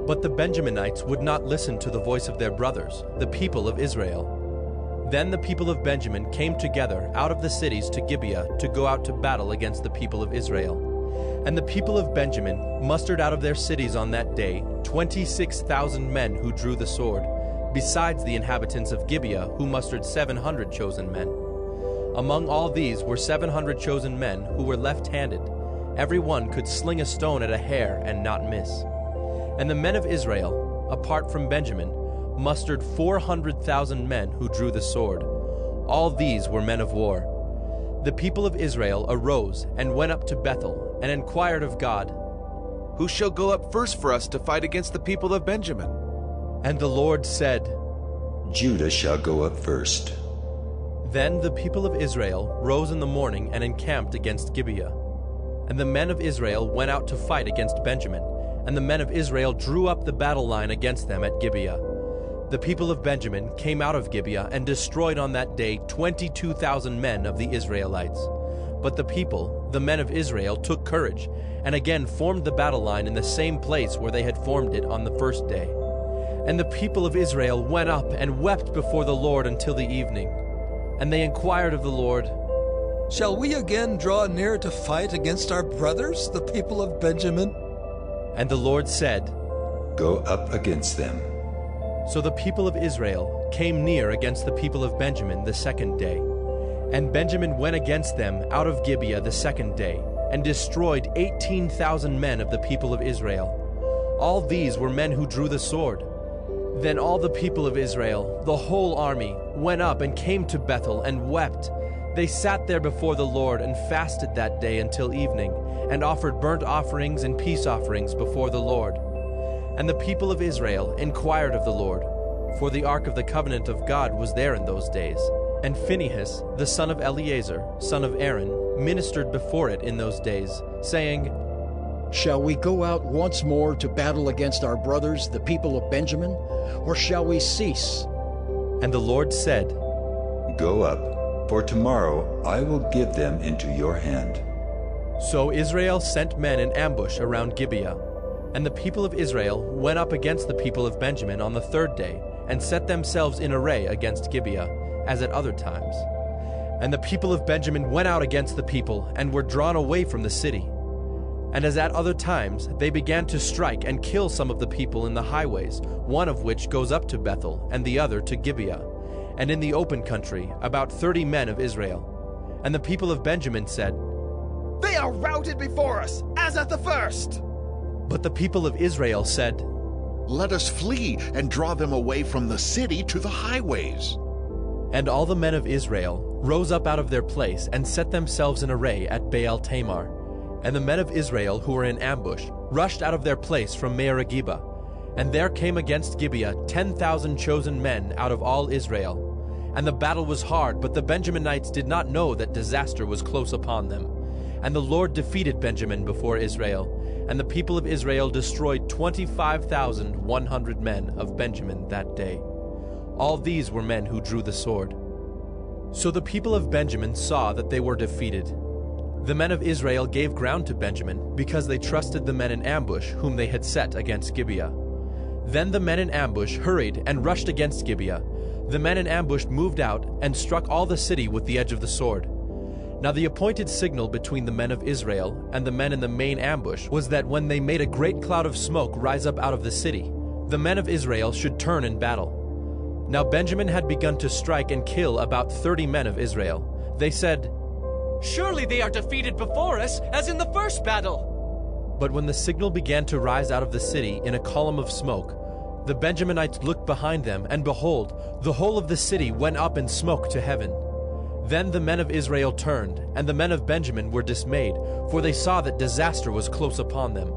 But the Benjaminites would not listen to the voice of their brothers, the people of Israel. Then the people of Benjamin came together out of the cities to Gibeah to go out to battle against the people of Israel. And the people of Benjamin mustered out of their cities on that day 26,000 men who drew the sword, besides the inhabitants of Gibeah, who mustered 700 chosen men. Among all these were 700 chosen men who were left-handed. Every one could sling a stone at a hair and not miss. And the men of Israel, apart from Benjamin, mustered 400,000 men who drew the sword. All these were men of war. The people of Israel arose and went up to Bethel and inquired of God, Who shall go up first for us to fight against the people of Benjamin? And the Lord said, Judah shall go up first. Then the people of Israel rose in the morning and encamped against Gibeah. And the men of Israel went out to fight against Benjamin, and the men of Israel drew up the battle line against them at Gibeah. The people of Benjamin came out of Gibeah and destroyed on that day 22,000 men of the Israelites. But the people, the men of Israel, took courage, and again formed the battle line in the same place where they had formed it on the first day. And the people of Israel went up and wept before the Lord until the evening. And they inquired of the Lord, Shall we again draw near to fight against our brothers, the people of Benjamin? And the Lord said, Go up against them. So the people of Israel came near against the people of Benjamin the second day. And Benjamin went against them out of Gibeah the second day, and destroyed 18,000 men of the people of Israel. All these were men who drew the sword. Then all the people of Israel, the whole army, went up and came to Bethel and wept. They sat there before the Lord and fasted that day until evening, and offered burnt offerings and peace offerings before the Lord. And the people of Israel inquired of the Lord, for the ark of the covenant of God was there in those days. And Phinehas, the son of Eleazar, son of Aaron, ministered before it in those days, saying, Shall we go out once more to battle against our brothers, the people of Benjamin, or shall we cease? And the Lord said, Go up, for tomorrow I will give them into your hand. So Israel sent men in ambush around Gibeah. And the people of Israel went up against the people of Benjamin on the third day, and set themselves in array against Gibeah, as at other times. And the people of Benjamin went out against the people, and were drawn away from the city. And as at other times, they began to strike and kill some of the people in the highways, one of which goes up to Bethel, and the other to Gibeah, and in the open country about 30 men of Israel. And the people of Benjamin said, They are routed before us, as at the first. But the people of Israel said, Let us flee and draw them away from the city to the highways. And all the men of Israel rose up out of their place and set themselves in array at Baal Tamar. And the men of Israel who were in ambush rushed out of their place from Mearagibah. And there came against Gibeah 10,000 chosen men out of all Israel. And the battle was hard, but the Benjaminites did not know that disaster was close upon them. And the Lord defeated Benjamin before Israel. And the people of Israel destroyed 25,100 men of Benjamin that day. All these were men who drew the sword. So the people of Benjamin saw that they were defeated. The men of Israel gave ground to Benjamin, because they trusted the men in ambush whom they had set against Gibeah. Then the men in ambush hurried and rushed against Gibeah. The men in ambush moved out and struck all the city with the edge of the sword. Now the appointed signal between the men of Israel and the men in the main ambush was that when they made a great cloud of smoke rise up out of the city, the men of Israel should turn in battle. Now Benjamin had begun to strike and kill about 30 men of Israel. They said, "Surely they are defeated before us, as in the first battle." But when the signal began to rise out of the city in a column of smoke, the Benjaminites looked behind them, and behold, the whole of the city went up in smoke to heaven. Then the men of Israel turned, and the men of Benjamin were dismayed, for they saw that disaster was close upon them.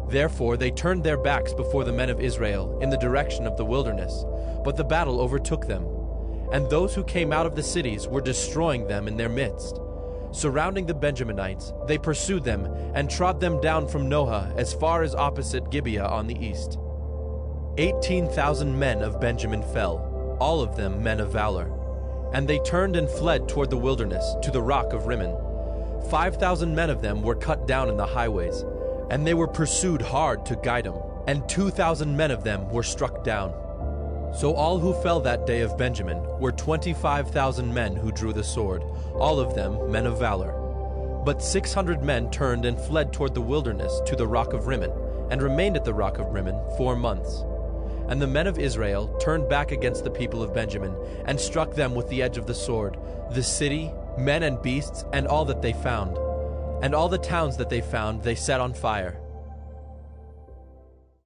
Therefore they turned their backs before the men of Israel in the direction of the wilderness, but the battle overtook them. And those who came out of the cities were destroying them in their midst. Surrounding the Benjaminites, they pursued them and trod them down from Noah as far as opposite Gibeah on the east. 18,000 men of Benjamin fell, all of them men of valor. And they turned and fled toward the wilderness, to the rock of Rimmon. 5,000 men of them were cut down in the highways, and they were pursued hard to Gidom, and 2,000 men of them were struck down. So all who fell that day of Benjamin were 25,000 men who drew the sword, all of them men of valor. But 600 men turned and fled toward the wilderness to the rock of Rimmon, and remained at the rock of Rimmon 4 months. And the men of Israel turned back against the people of Benjamin, and struck them with the edge of the sword, the city, men and beasts, and all that they found. And all the towns that they found they set on fire.